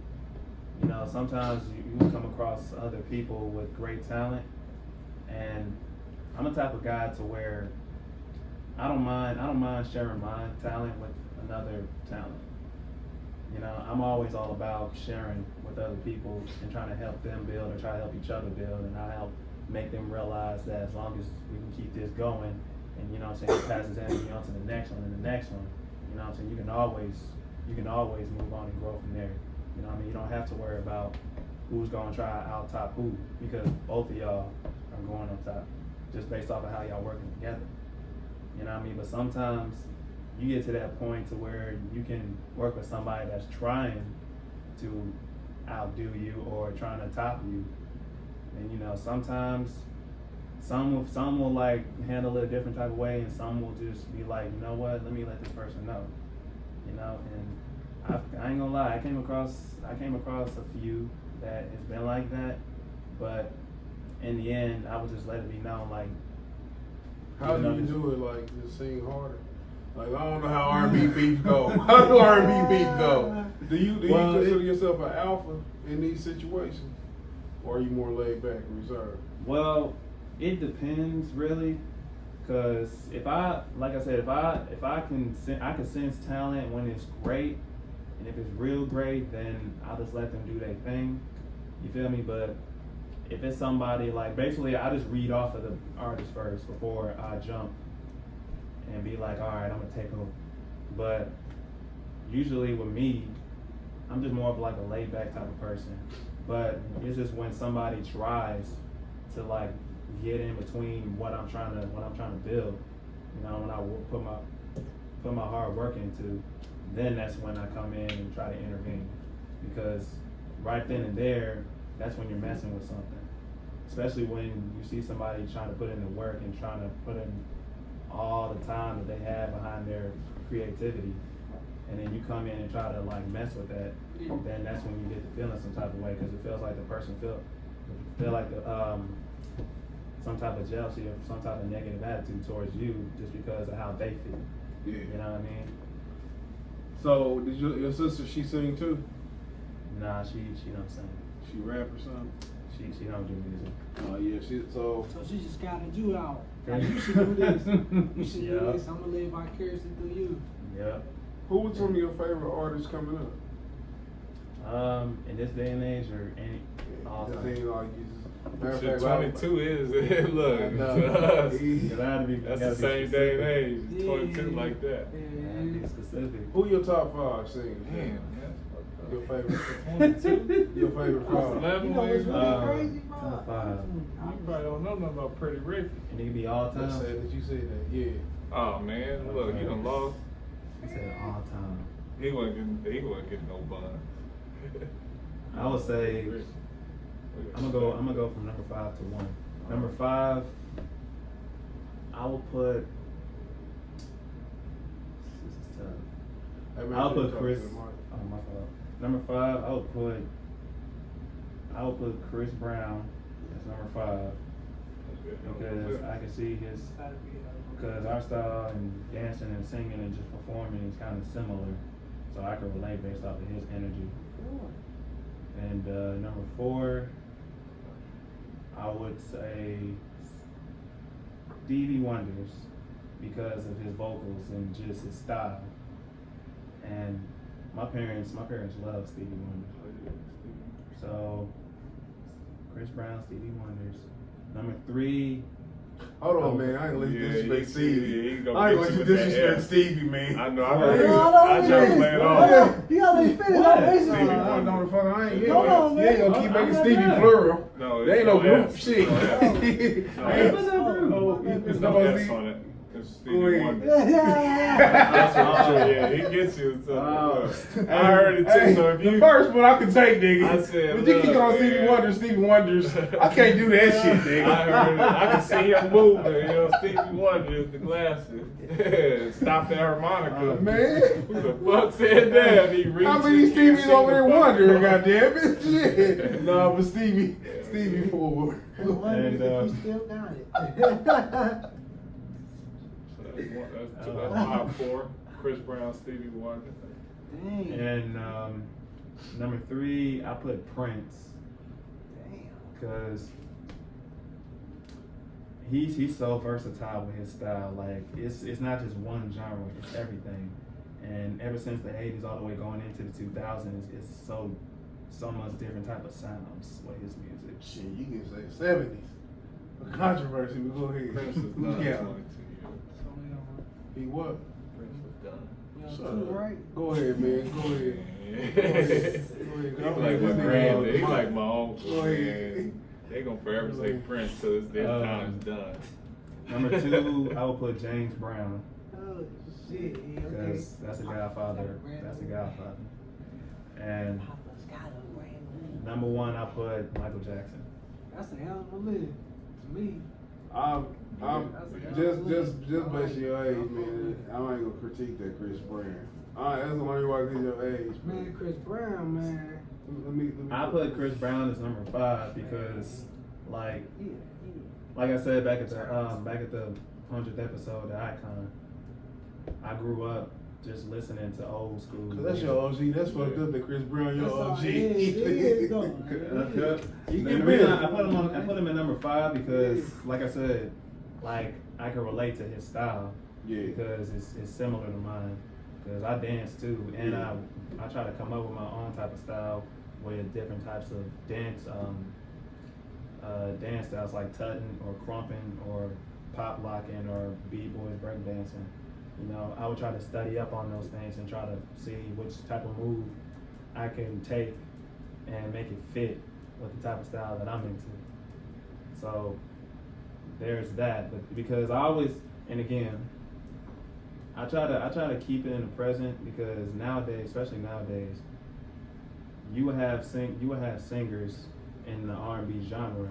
sometimes you come across other people with great talent, and I'm the type of guy to where I don't mind sharing my talent with another talent. I'm always all about sharing with other people and trying to help them build or try to help each other build, and I help make them realize that as long as we can keep this going, and it passes energy on to the next one and the next one, you can always move on and grow from there. You don't have to worry about who's gonna try out top who, because both of y'all are going on top just based off of how y'all working together. But sometimes you get to that point to where you can work with somebody that's trying to outdo you or trying to top you, and sometimes some will like handle it a different type of way, and some will just be like, you know what, let me let this person know, and I ain't gonna lie, I came across a few that has been like that, but in the end I would just let it be known, like, How do you do it? Like, just sing harder? Like, I don't know how R&B beef go. How do R&B beef go? Do you consider yourself an alpha in these situations, or are you more laid back and reserved? Well, it depends really, because if I can sense talent when it's great, and if it's real great, then I'll just let them do their thing. You feel me? But if it's somebody like, basically I just read off of the artist first before I jump and be like, all right, I'm gonna take over. But usually with me, I'm just more of like a laid back type of person. But it's just when somebody tries to like get in between what I'm trying to build, when I put my hard work into, then that's when I come in and try to intervene. Because right then and there, that's when you're messing with something. Especially when you see somebody trying to put in the work and trying to put in all the time that they have behind their creativity, and then you come in and try to like mess with that, then that's when you get to feeling some type of way, because it feels like the person feel like some type of jealousy or some type of negative attitude towards you just because of how they feel. Yeah. You know what I mean? So, did your sister, she sing too? Nah, she don't sing. She rap or something? She don't do music. Oh yeah, So she just scouted you out. Like, you should do this. You should do Yup. this. I'm gonna live vicariously through you. Yep. Who was some of your favorite artists coming up? In this day and age, or any all Just time. ain't like you just, matter of Shit, fact, 22 is, look, I know. to us, He- It had to be- that's gotta the be same day and specific. age, 22 like that. It had to be specific. Who your top 5 singers? Damn, Your favorite. 22? Your favorite 5. 11 You know what's really Um, crazy, bro? top 5. You probably don't know nothing about Pretty Ricky. And it could be all Let's time. say that you said that. Yeah. Oh man, look, you done lost. He said all time. He wasn't getting no bun. I would say I'm gonna go from number 5 to 1. Number 5, I will put. This is tough. Hey, man, I'll you put talk Chris. to the mic. Oh, my fault. Number 5, I would put Chris Brown as number 5 because I can see his. Because our style and dancing and singing and just performing is kind of similar, so I can relate based off of his energy. And number 4, I would say Stevie Wonders because of his vocals and just his style. And my parents love Stevie Wonder. So Chris Brown, Stevie Wonders. Number 3. Hold on, man. I ain't gonna let you disrespect Stevie. he gonna I ain't get gonna you let you with that disrespect F. Stevie, man. I know, I Hold heard it. on, I tried to play it off. You gotta let me finish. What? I'm Stevie racing. Wonder. No, the fuck, I ain't. Hold on, You ain't man. gonna keep making I'm Stevie not plural. No, They ain't no it's no group S. shit. No S. No Ain't- S. Oh, There's it's no supposed to S be- on it. It's Go Stevie ahead. Wonder. Yeah. That's what I'm yeah, he gets you. So, I heard it too. Hey, So if the you first one I can take, nigga. I said, but you keep look, calling man. Stevie Wonders. I can't do that shit, nigga. I heard it. I can see him moving. You know, Stevie Wonder with the glasses. Stop that harmonica. Man. Who the fuck said that? He reaches, How many can't Stevies see over the there fucking wondering, phone. goddamn it? Shit. No, but Stevie forward. And, You still got it. So that's 2, that's 5, 4. Chris Brown, Stevie Wonder. Dang. And number 3, I put Prince Damn. because he's so versatile with his style. Like it's not just one genre; it's everything. And ever since the 80s all the way going into the 2000s, it's so much different type of sounds with his music. Shit, you can say 70s. Controversy, but go ahead. Prince was done Yeah. 22 years. So we on He what? Prince was done. Shut two, up. right? Go ahead, man. Go ahead. He like my granddad. He like my uncle. Go ahead. Man. They gonna forever say Prince till their time's done. Number 2, I would put James Brown Oh shit. Yeah, okay. because that's a Godfather. That's a Godfather. And Papa's got a brand new. number 1, I put Michael Jackson. That's a hell of a list to me. I'm just based on your age, man. I ain't gonna critique that Chris Brown. That's the only way I get your age, Man, Chris Brown, man. Let me I put Chris Brown as number 5 because, like Yeah. I said back at the 100th episode of the Icon, I grew up just listening to old school. Cause that's your OG. That's fucked up that Chris Brown your That's all OG. it is, though. You And get the reason better. I put him at number 5 because, like I said, like I can relate to his style. Yeah. Because it's similar to mine. Because I dance too, and I try to come up with my own type of style with different types of dance styles like tutting or crumping or pop locking or b-boys breakdancing. You know, I would try to study up on those things and try to see which type of move I can take and make it fit with the type of style that I'm into. So there's that, but because I always, and again, I try to keep it in the present because nowadays, especially nowadays, you would have singers in the R&B genre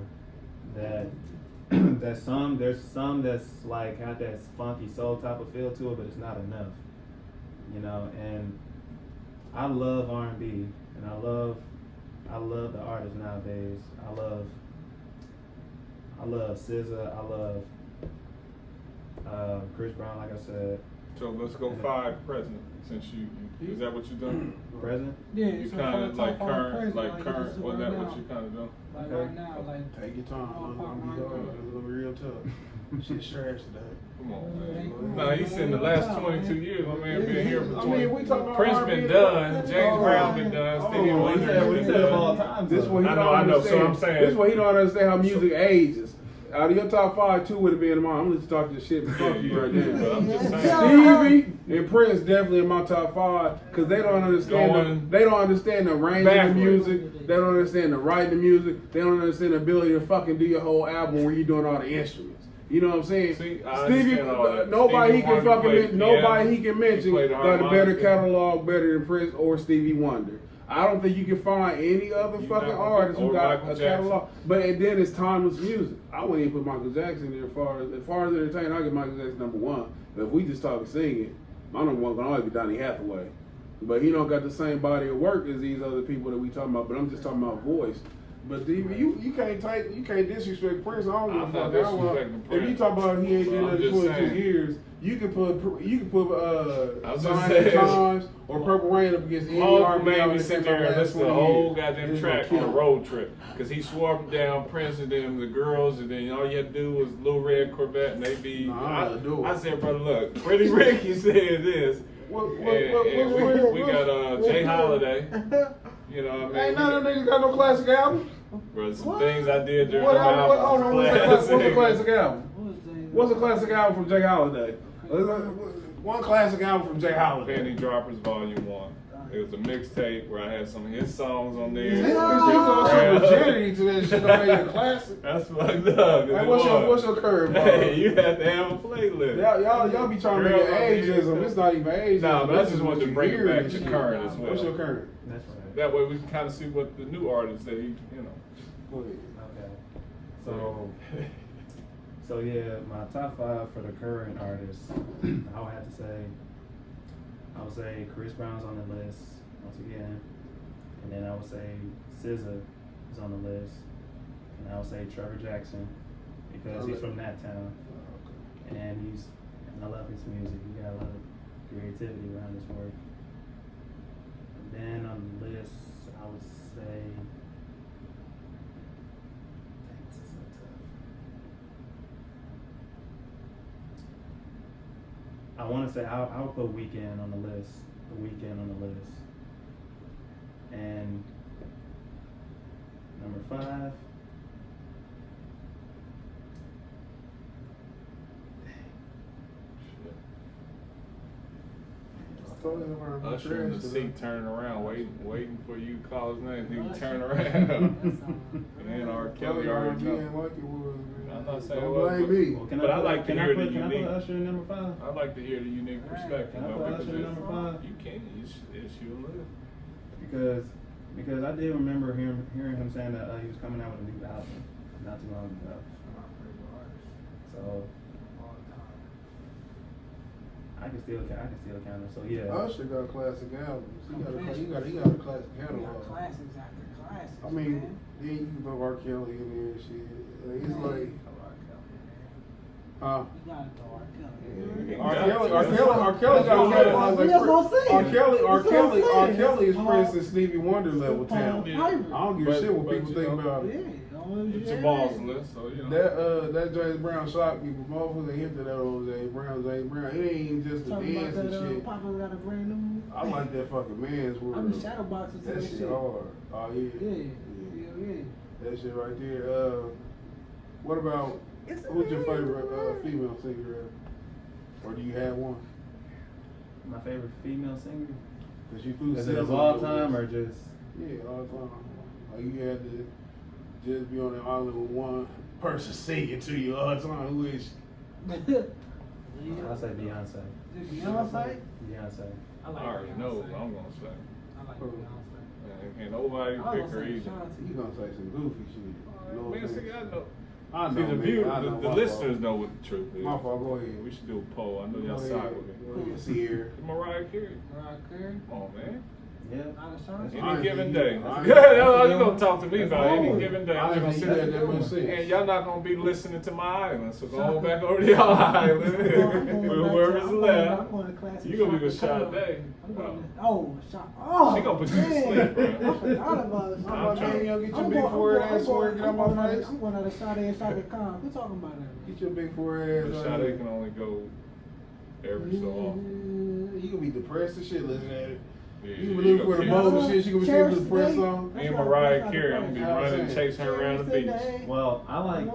that there's some that's like got that funky soul type of feel to it, but it's not enough, you know. And I love R&B, and I love the artists nowadays. I love SZA. I love Chris Brown, like I said. So let's go 5 present, since is that what you're doing? Present? Yeah, You so kind of top like five current, present, like you current, just do wasn't that right what now. you kind of doing? Like Okay. right now, like Take your time. Oh, It's gonna be hard. It's gonna be real tough. Shit's trash today. Come on, Man, man. Nah, he said in the last 22 years, my man been here for I 20. mean, we talking about Prince R&B. been done, James Oh, Brown been done, Stevie oh, Wonder yeah, been we said of all done. times. This one he I don't know, understand. so I'm saying- This one he don't understand how music ages. Out of your top 5, 2 would have been in mine. I'm just talking shit and fuck you right But now. I'm just saying. Stevie and Prince definitely in my top 5 because they don't understand Going they don't understand the range of backward. the music. They don't understand the writing of music. They don't understand the ability to fucking do your whole album where you're doing all the instruments. You know what I'm saying? See, I Stevie, understand all that. nobody Stevie he can Wonder fucking played nobody piano. he can mention He played the got a better harmonica. catalog better than Prince or Stevie Wonder. I don't think you can find any other You fucking not- artist who or got Michael a Jackson. catalog. But and then it's timeless music. I wouldn't even put Michael Jackson there as far as entertainment. I get Michael Jackson number 1. But if we just talking singing, my number 1 gonna always be Donny Hathaway. But he don't got the same body of work as these other people that we talking about. But I'm just talking about voice. But you can't disrespect Prince. I don't give a I'm fuck. not disrespecting If you Prince. talk about he ain't But did I'm nothing just 22 saying. years, you can put I was just Signs saying. and Times or Purple Rain up against any Paul R&B made me artist sit in there the and last listen to the 20 whole years. goddamn It's track gonna on a kill road trip. Because he swore up and down Prince and then the girls, and then all you had to do was Little Red Corvette, and they be. Nah, do it. I said, brother, look, Pretty Ricky said this. And we got Jay Holiday. You know what I mean? Ain't none of them niggas got no classic album. Bro, some things I did during What the album? album. Hold on, what's a classic album? what was James What's a Brown? classic album from Jay Holiday? One classic album from Jay Holiday. Penny Droppers Volume 1. It was a mixtape where I had some of his songs on there. Because you got some virginity to that shit don't make it a classic. That's fucked up. Hey, what's your curve? Hey, you have to have a playlist. Y'all be trying to make it ageism. It's not even ageism. Nah, but I This just is wanted what to you bring it hear back and to shit. current as well. What's your current? That's right. That way we can kind of see what the new artists that he, you know. Go ahead. Okay. So yeah, my top 5 for the current artists, I would have to say, I would say Chris Brown's on the list once again, and then I would say SZA is on the list, and I would say Trevor Jackson because he's from that town, and I love his music. He got a lot of creativity around his work. And then on the list, I would say. Dang, this is so tough. I want to say I'll put Weeknd on the list. The Weeknd on the list. And number 5. Usher in the seat turning around, waiting for you to call his name. He turn around. And R. Kelly already know. I'm not saying Don't it was, blame me. Well, But I like to hear the Can I unique. put Usher in number 5? I'd like to hear the unique perspective Can I of put it. Usher in number 5? You can. It's you and Liv. Because I did remember hearing him saying that he was coming out with a new album not too long ago. So I can still count him. So yeah. Usher got a classic album. He got a classic We got catalog. classics after classics. I mean, man. then you can throw R. Kelly in there and shit. It's Yeah, like, you huh? gotta go R. Kelly. Yeah. R. Kelly got catalog like That's what I'm saying. R. That's what I'm saying. Kelly is Paul- Prince and Stevie Wonder level Paul talent. Yeah. Piper. I don't give a But- shit what but people you think know, about Yeah, it. It's Jamal's list, so you know. That James Brown shocked people. Motherfuckers ain't hip to that old James Brown. It ain't even just the Talking dance about and that, shit. Papa got a brand new. I like that fucking man's world. I'm the shadow boxer to That that shit shit. hard. Oh yeah. Yeah. That shit right there. What about who's your favorite female singer? Or do you have one? My favorite female singer. Cause you threw Is it SZA of all on your time list. or just? Yeah, all the time. Like you had to just be on the island with one person singing to you all the time. Who is she? I'll say Beyonce. Beyonce? Beyonce. I already know what I'm gonna say. I like Beyonce. Man, can't nobody I pick was her gonna say either. You Ashanti. gonna say some goofy shit. No Man, offense. see, I know. I know, See, the man. view, I know, the my listeners fault. know what the truth is. My fault, go ahead. We should do a poll. I know y'all Go side ahead. with me. Go ahead. Sierra. Mariah Carey. Mariah Carey. Come on, man. Yeah. Not a shot. Any given day. I- Yeah, that's all you gonna talk to me That's about. Any old. given day. I I'm ain't just see gonna that sit that much there. sense. And y'all not gonna be listening to my island, so go back over to y'all island. Whoever's left. I'm going to class. You gonna be with Sade. I'm going to, oh, shot. Oh, She gonna put you to man. sleep, bro. I forgot about it. I'm trying- Yo, get your big forehead ass swear, get out my face. I'm going out of Sade and Shaka Khan. We're talking about that. Get your big forehead But ass out Sade here. can only go every so often. You gonna be depressed and shit listening at it. Yeah, You gonna be looking for the kill bowl me. and shit. She gonna be Cherish singing the depressed the day. song. Me and Mariah Carey, I'm gonna be running and chasing her around the beach. Well, I like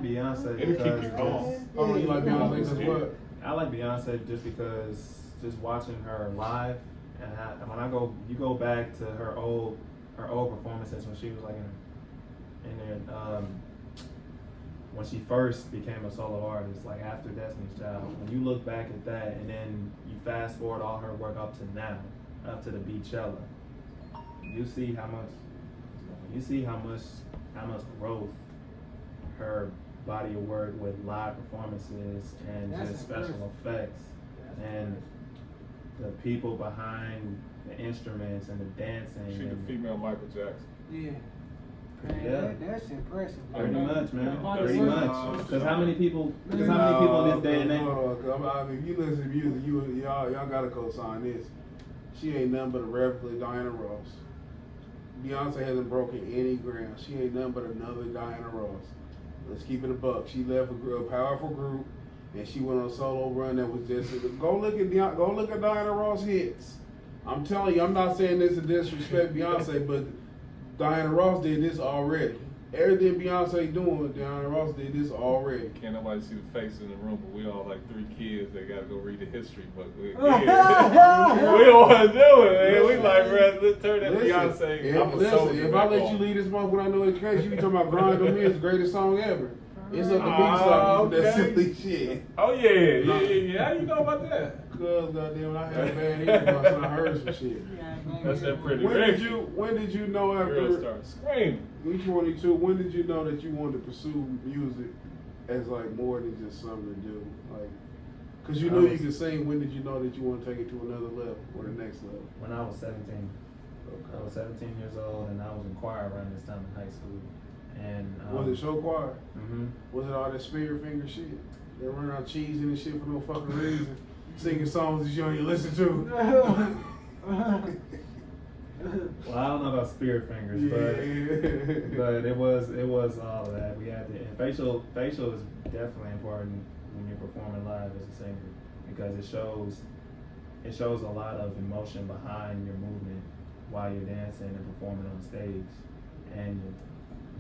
Beyonce It'll keep you because calm. Oh, you like Beyonce because what? I like Beyonce just because just watching her live and when you go back to her old performances when she was like when she first became a solo artist, like after Destiny's Child. When you look back at that and then you fast forward all her work up to now, up to the Beachella, you see how much growth her body of work with live performances and That's just special effects and the people behind the instruments and the dancing. She the and female Michael Jackson. Yeah. Man, Yeah. that's impressive. Pretty much, man. Body Pretty work. much. Because how many people in this day and age? I mean, if you listen to music, y'all gotta co-sign this. She ain't nothing but a replica of Diana Ross. Beyonce hasn't broken any ground. She ain't nothing but another Diana Ross. Let's keep it a buck. She left a powerful group, and she went on a solo run that was just go look at Diana Ross hits. I'm telling you, I'm not saying this to disrespect Beyonce, but Diana Ross did this already. Everything Beyonce doing, Diana Ross did this already. Can't nobody see the face in the room, but we all like 3 kids that gotta go read the history book. We don't want to do it, man. We like, bro, let's turn that Beyonce. If I let you lead this month without no education, you be talking about Grind on Me is the greatest song ever. It's up to me sucking for that silly shit. Oh yeah. How you know about that? Cause goddamn, I had a bad earbud, so I heard some shit. That's that pretty When rich. did you know Girl after started screaming. you 22? When did you know that you wanted to pursue music as like more than just something to do? Like, cause you know you can sing. When did you know that you want to take it to another level or the next level? When I was 17. Okay. I was 17 years old and I was in choir around this time in high school. And Was it show choir? Mm-hmm. Was it all that spirit finger shit? They run around cheesing and shit for no fucking reason, singing songs that you don't even listen to. Well, I don't know about spirit fingers, but it was all of that. We had to, and facial is definitely important when you're performing live as a singer because it shows a lot of emotion behind your movement while you're dancing and performing on stage, and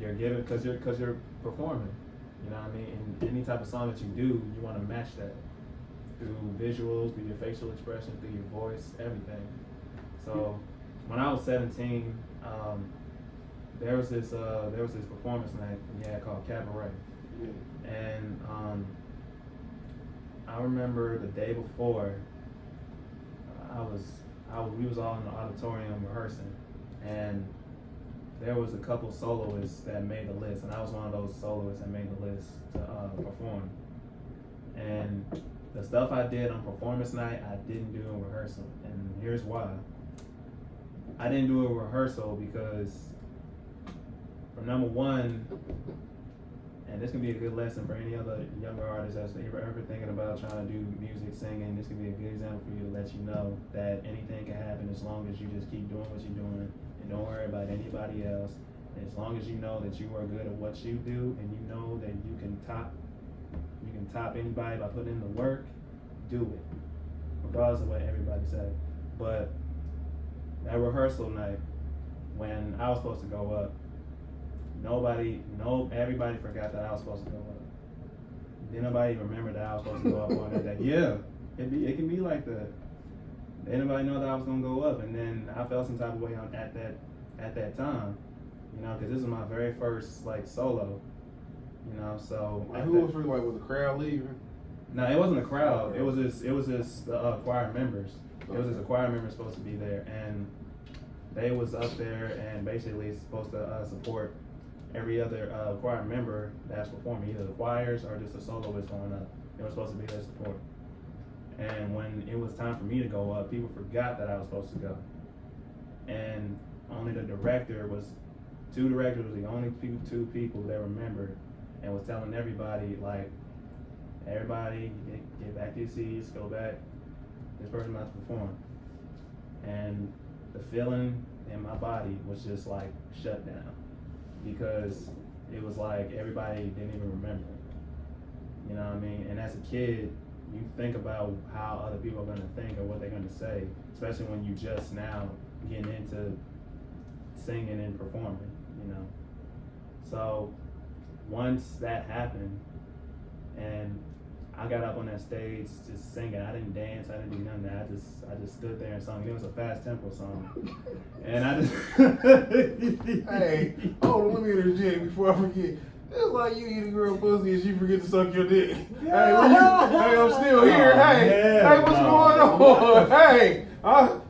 you're giving because you're performing. You know what I mean? And any type of song that you do, you want to match that through visuals, through your facial expression, through your voice, everything. So when I was 17, there was this performance night we had called Cabaret, and I remember the day before, we was all in the auditorium rehearsing, and there was a couple soloists that made the list, and I was one of those soloists that made the list to perform. And the stuff I did on performance night, I didn't do in rehearsal, and here's why. I didn't do a rehearsal because, for number one, and this can be a good lesson for any other younger artist that's ever thinking about trying to do music, singing. This can be a good example for you to let you know that anything can happen as long as you just keep doing what you're doing and don't worry about anybody else. And as long as you know that you are good at what you do and you know that you can top anybody by putting in the work, do it, regardless of what everybody says. But that rehearsal night, when I was supposed to go up, everybody forgot that I was supposed to go up. Didn't nobody remember that I was supposed to go up on that day. Yeah, it can be like that. Didn't nobody know that I was gonna go up, and then I felt some type of way at that time, you know, because this is my very first like solo, you know. So Like, who was really like was the crowd leaving? no, it wasn't a crowd. It was just the choir members. It was just a choir member supposed to be there, and they was up there and basically supposed to support every other choir member that's performing, either the choirs or just the soloist going up. They were supposed to be there to support. And when it was time for me to go up, people forgot that I was supposed to go. And only the director was, two directors was the only two people that remembered and was telling everybody, like, everybody get back to your seats, go back. This person about to perform. And the feeling in my body was just like shut down because it was like everybody didn't even remember. You know what I mean? And as a kid, you think about how other people are going to think or what they're going to say, especially when you just now getting into singing and performing, you know. So once that happened and I got up on that stage just singing, I didn't dance, I didn't do none of that. I just stood there and sung. It was a fast tempo song. And I just Hey, hold on, let me interject before I forget. It's like you eat a girl pussy and she forget to suck your dick. Hey, I'm still here. Hey, what's going on? Hey,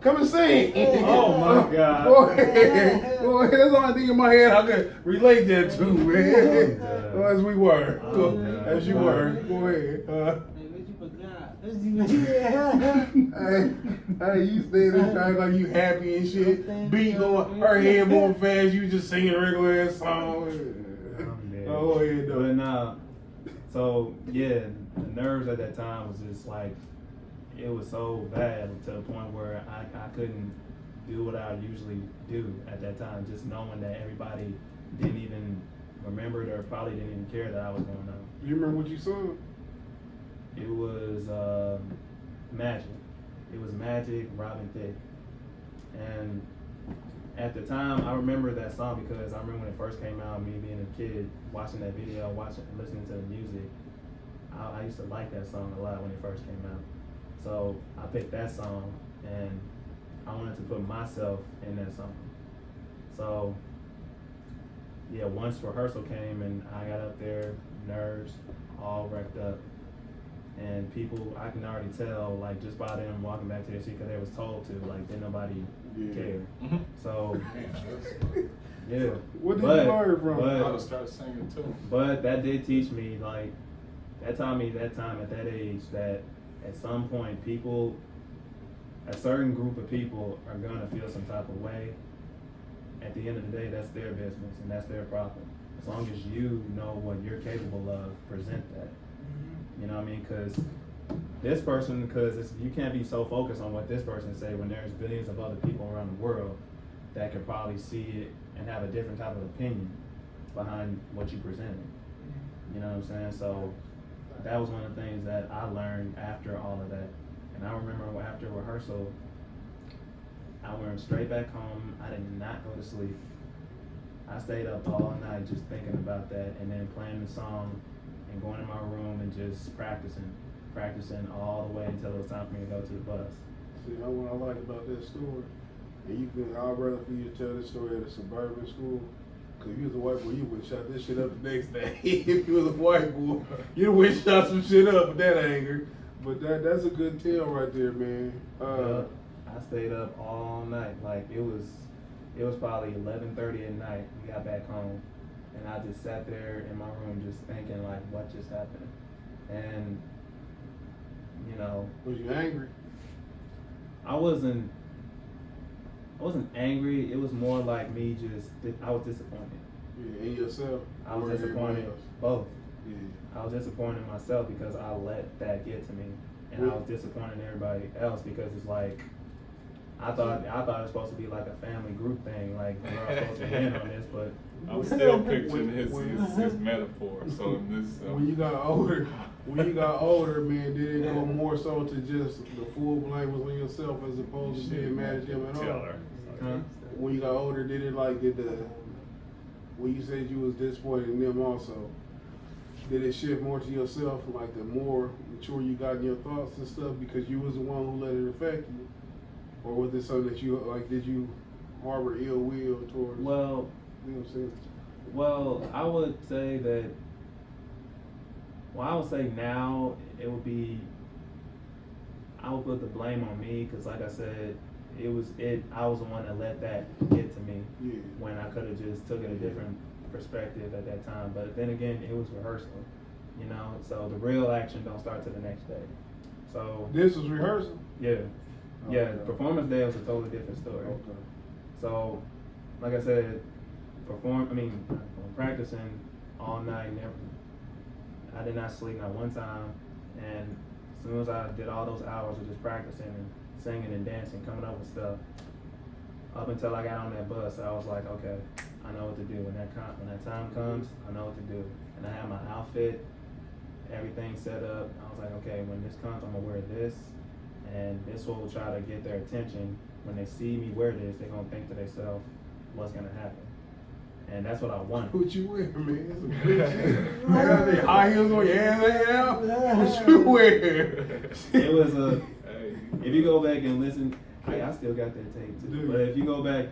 come and sing. Oh my God. Go ahead. Go ahead. That's the only thing in my head I could relate that to, man. As we were. As you were. Go ahead. Hey, you stay there trying like you happy and shit. Beat going, her head going fast. You just singing a regular ass song. Oh yeah, but nah. So yeah, the nerves at that time was just like, it was so bad to the point where I couldn't do what I usually do at that time. Just knowing that everybody didn't even remember it or probably didn't even care that I was going on. You remember what you sung? It was Magic. It was Magic, Robin Thicke. And at the time, I remember that song because I remember when it first came out, me being a kid, watching that video, listening to the music. I used to like that song a lot when it first came out. So I picked that song and I wanted to put myself in that song. So yeah, once rehearsal came and I got up there, nerves all wrecked up. And people, I can already tell, like, just by them walking back to their seat, because they was told to, like, didn't nobody care. So, yeah. What did you learn from? I would start singing too. But that did teach me, like, that taught me that time at that age that at some point people, a certain group of people are going to feel some type of way. At the end of the day, that's their business and that's their problem. As long as you know what you're capable of, present that. You know what I mean? Because this person, you can't be so focused on what this person say when there's billions of other people around the world that could probably see it and have a different type of opinion behind what you presented. You know what I'm saying? So that was one of the things that I learned after all of that. And I remember after rehearsal, I went straight back home. I did not go to sleep. I stayed up all night just thinking about that and then playing the song and going in my room and just practicing all the way until it was time for me to go to the bus. See, what I like about that story, and I'd rather for you to tell this story at a suburban school, because if you was a white boy, you would have shot this shit up the next day. If you was a white boy, you would have shot some shit up with that anger. But that's a good tale right there, man. I stayed up all night. Like, it was probably 11:30 at night. We got back home. And I just sat there in my room just thinking, like, what just happened? And, you know. Was you angry? I wasn't angry. It was more like me I was disappointed. Yeah, in yourself? I was disappointed. Both. Yeah. I was disappointed in myself because I let that get to me. And I was disappointed in everybody else because it's like, I thought it was supposed to be like a family group thing, like we're all supposed to be in on this, but I'm still picturing his metaphor. So in this, when you got older, man, did it go more so to just the full blame was on yourself as opposed to being mad at him at all? When you got older, when you said you was disappointed in them also, did it shift more to yourself, like the more mature you got in your thoughts and stuff because you was the one who let it affect you? Or was it something that you, like, did you harbor ill will towards? Well, you know what I'm saying? Well, I would say now it would be, I would put the blame on me because, like I said, I was the one that let that get to me. Yeah. When I could have just took it a different perspective at that time. But then again, it was rehearsal, you know. So the real action don't start till the next day. So This was rehearsal? yeah, yeah. Okay. Performance day was a totally different story. Okay. So, like I said, practicing all night. I did not sleep not one time. And as soon as I did all those hours of just practicing and singing and dancing, coming up with stuff, up until I got on that bus, I was like, okay, I know what to do. When that time comes, I know what to do. And I had my outfit, everything set up. I was like, okay, when this comes, I'm gonna wear this, and this will try to get their attention. When they see me wear this, they're gonna think to themselves, what's gonna happen? And that's what I want. What you wear, man? Some good shit. Man, got the high heels on your hands hanging out. What you wear? It was a. If you go back and listen, I still got that tape too. Dude. But if you go back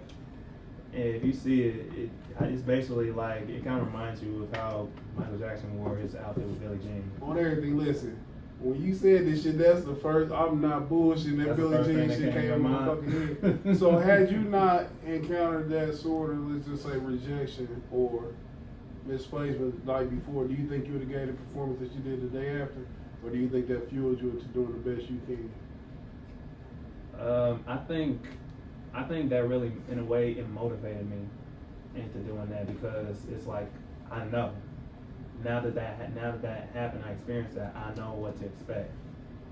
and if you see it, it's basically like it kind of reminds you of how Michael Jackson wore his outfit with Billie Jean. On everything, listen. When you said this shit, that's the first. I'm not bullshitting. That That's the Billie first Jean thing shit that came came in to my my fucking mind. head. So had you not encountered that sort of, let's just say, rejection or misplacement the night before, do you think you would have gave the performance that you did the day after, or do you think that fueled you into doing the best you can? I think that really, in a way, it motivated me into doing that because it's like I know now that happened, I experienced that. I know what to expect,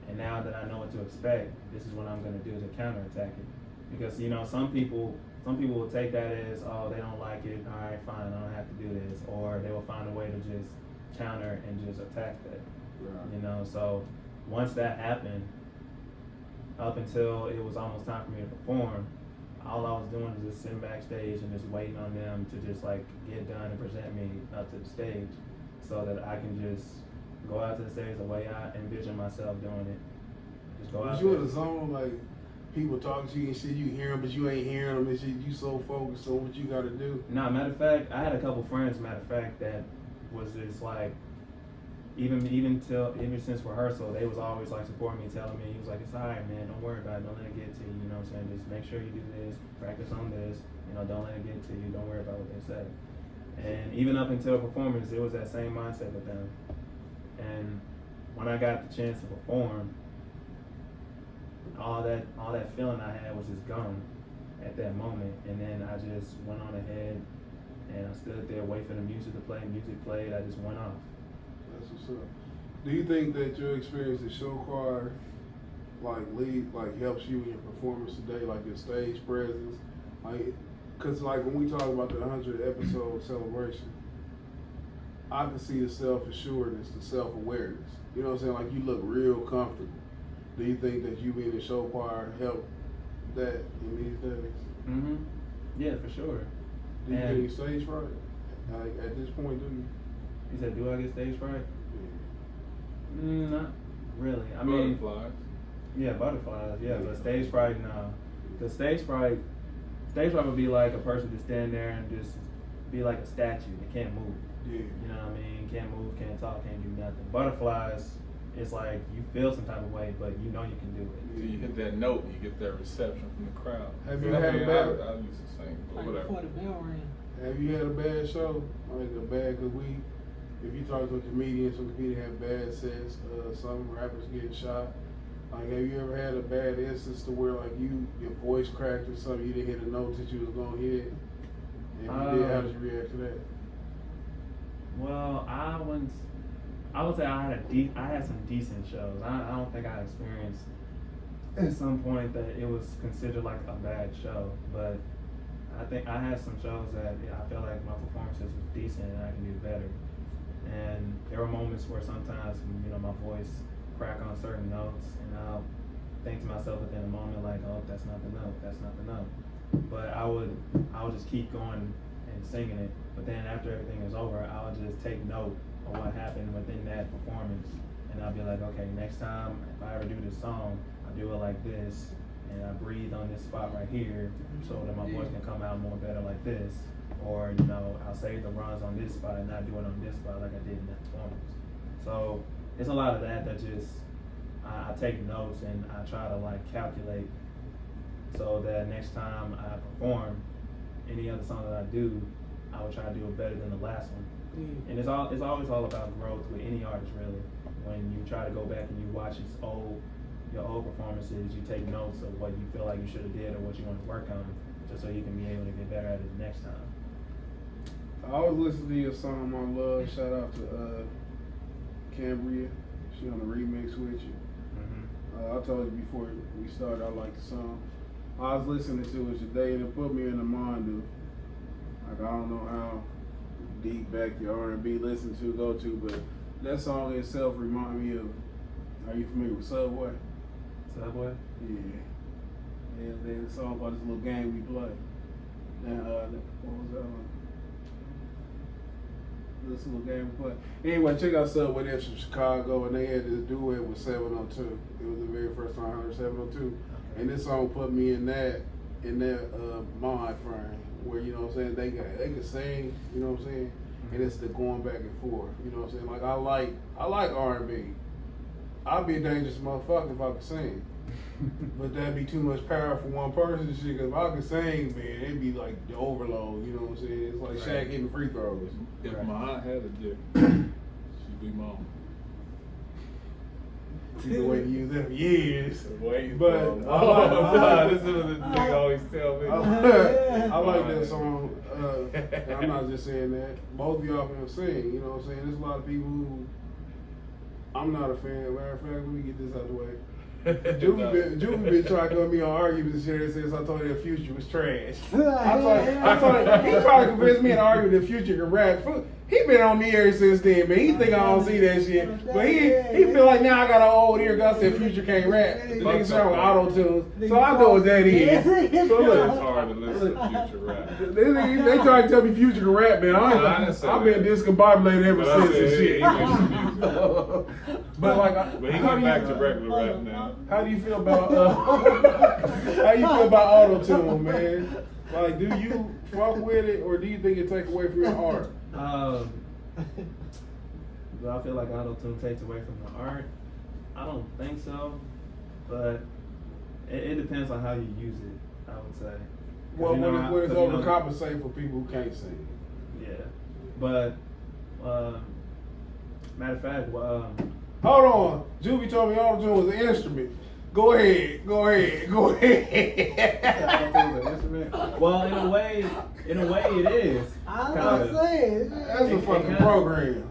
and now that I know what to expect, this is what I'm going to do to counterattack it. Because some people will take that as, oh, they don't like it. All right, fine, I don't have to do this, or they will find a way to just counter and just attack that. Right. So once that happened, up until it was almost time for me to perform, all I was doing was just sitting backstage and just waiting on them to just like get done and present me up to the stage so that I can just go out to the stage the way I envision myself doing it. Just go out Was you there. in a zone like people talking to you and shit, you hear them, but you ain't hearing them and shit, you so focused on what you got to do? Nah, matter of fact, I had a couple friends, that was just like, even since rehearsal, they was always like supporting me, telling me, he was like, it's all right, man, don't worry about it, don't let it get to you, you know what I'm saying, just make sure you do this, practice on this, don't let it get to you, don't worry about what they say. And even up until performance, it was that same mindset with them. And when I got the chance to perform, all that feeling I had was just gone at that moment. And then I just went on ahead and I stood there, wait for the music to play. Music played, I just went off. That's what's up. Do you think that your experience at show choir helps you in your performance today, like your stage presence? Because when we talk about the 100 episode celebration, I can see the self-assuredness, the self-awareness. You know what I'm saying? Like you look real comfortable. Do you think that you being in show choir helped that in these days? Mm-hmm. Yeah, for sure. Do you get any stage fright? At this point, do you? You said, do I get stage fright? Yeah. Not really. I mean, Butterflies. Yeah, butterflies. Yeah, but stage fright, no. Because stage fright would be like a person to stand there and just be like a statue. They can't move. Yeah. You know what I mean? Can't move, can't talk, can't do nothing. Butterflies, it's like you feel some type of way, but you know you can do it. So you hit that note, you get that reception from the crowd. Have you had a bad? I used to sing, but Like whatever. before the bell rang. Have you had a bad show? Like a bad? Cause if you talk to a comedian, some comedians have bad sets. Some rappers get shot. Like, have you ever had a bad instance to where like your voice cracked or something? You didn't hit the notes that you was gonna hit. And if you did, how did you react to that? Well, I would say I had some decent shows. I don't think I experienced at some point that it was considered like a bad show, but I think I had some shows that I felt like my performances was decent and I can do better. And there were moments where sometimes my voice crack on certain notes, and I'll think to myself within a moment like, oh, that's not the note, that's not the note. But I would just keep going and singing it. But then after everything is over, I would just take note of what happened within that performance, and I'll be like, okay, next time if I ever do this song, I do it like this, and I breathe on this spot right here, so that my voice can come out more better like this. Or I'll save the runs on this spot and not do it on this spot like I did in that performance. So it's a lot of that just I take notes and I try to like calculate so that next time I perform any other song that I do, I will try to do it better than the last one. And it's always all about growth with any artist really. When you try to go back and you watch his old your old performances, you take notes of what you feel like you should have did or what you want to work on, just so you can be able to get better at it next time. I always listen to your song, My Love. Shout out to Cambria. She on the remix with you. I told you before we started, I like the song. I was listening to it today and it put me in the mind of, like, I don't know how deep back your R&B listen to, go to, but that song itself remind me of, are you familiar with Subway? Subway? Yeah. There's a song about this little game we play. And what was that one? This little game we play. Anyway, check out Subway. They're from Chicago, and they had this duet with 702. It was the very first time I heard 702, and this song put me in that mind frame where, you know what I'm saying, they can sing, you know what I'm saying, and it's the going back and forth, you know what I'm saying. Like I like R&B. I'd be a dangerous motherfucker if I could sing. But that'd be too much power for one person and shit, cause if I could sing, man, it'd be like the overload, you know what I'm saying? It's like Shaq hitting free throws. If my aunt had a dick, she'd be mom. You've been waiting to use that for years. Waiting But this is what the nigga always tell me. I like that song. I'm not just saying that. Both of y'all can sing, you know what I'm saying? There's a lot of people who I'm not a fan. Matter of fact, let me get this out the way. Juvie been trying to come me on arguments and shit since I told him that Future was trash. I told him, he tried to convince me in an argument that Future can rap. He been on me ever since then, man. He think I don't see that shit. But he feel like now I got an old ear because I said Future can't rap. The nigga sound with auto-tunes. So I know what that is. So look. It's hard to listen to Future rap. They try to tell me Future can rap, man. I've been discombobulated ever since and shit. But like, But he went back to regular rap now. How do you feel about auto-tune, man? Like, do you fuck with it, or do you think it take away from your art? Do I feel like auto-tune takes away from the art? I don't think so, but it depends on how you use it, I would say. Well, when it's you know, overcompensating for people who can't sing. Yeah, but matter of fact, Hold on, Juvie told me auto-tune was an instrument. Go ahead. Well, in a way, it is. I was about to say. That's a fucking program.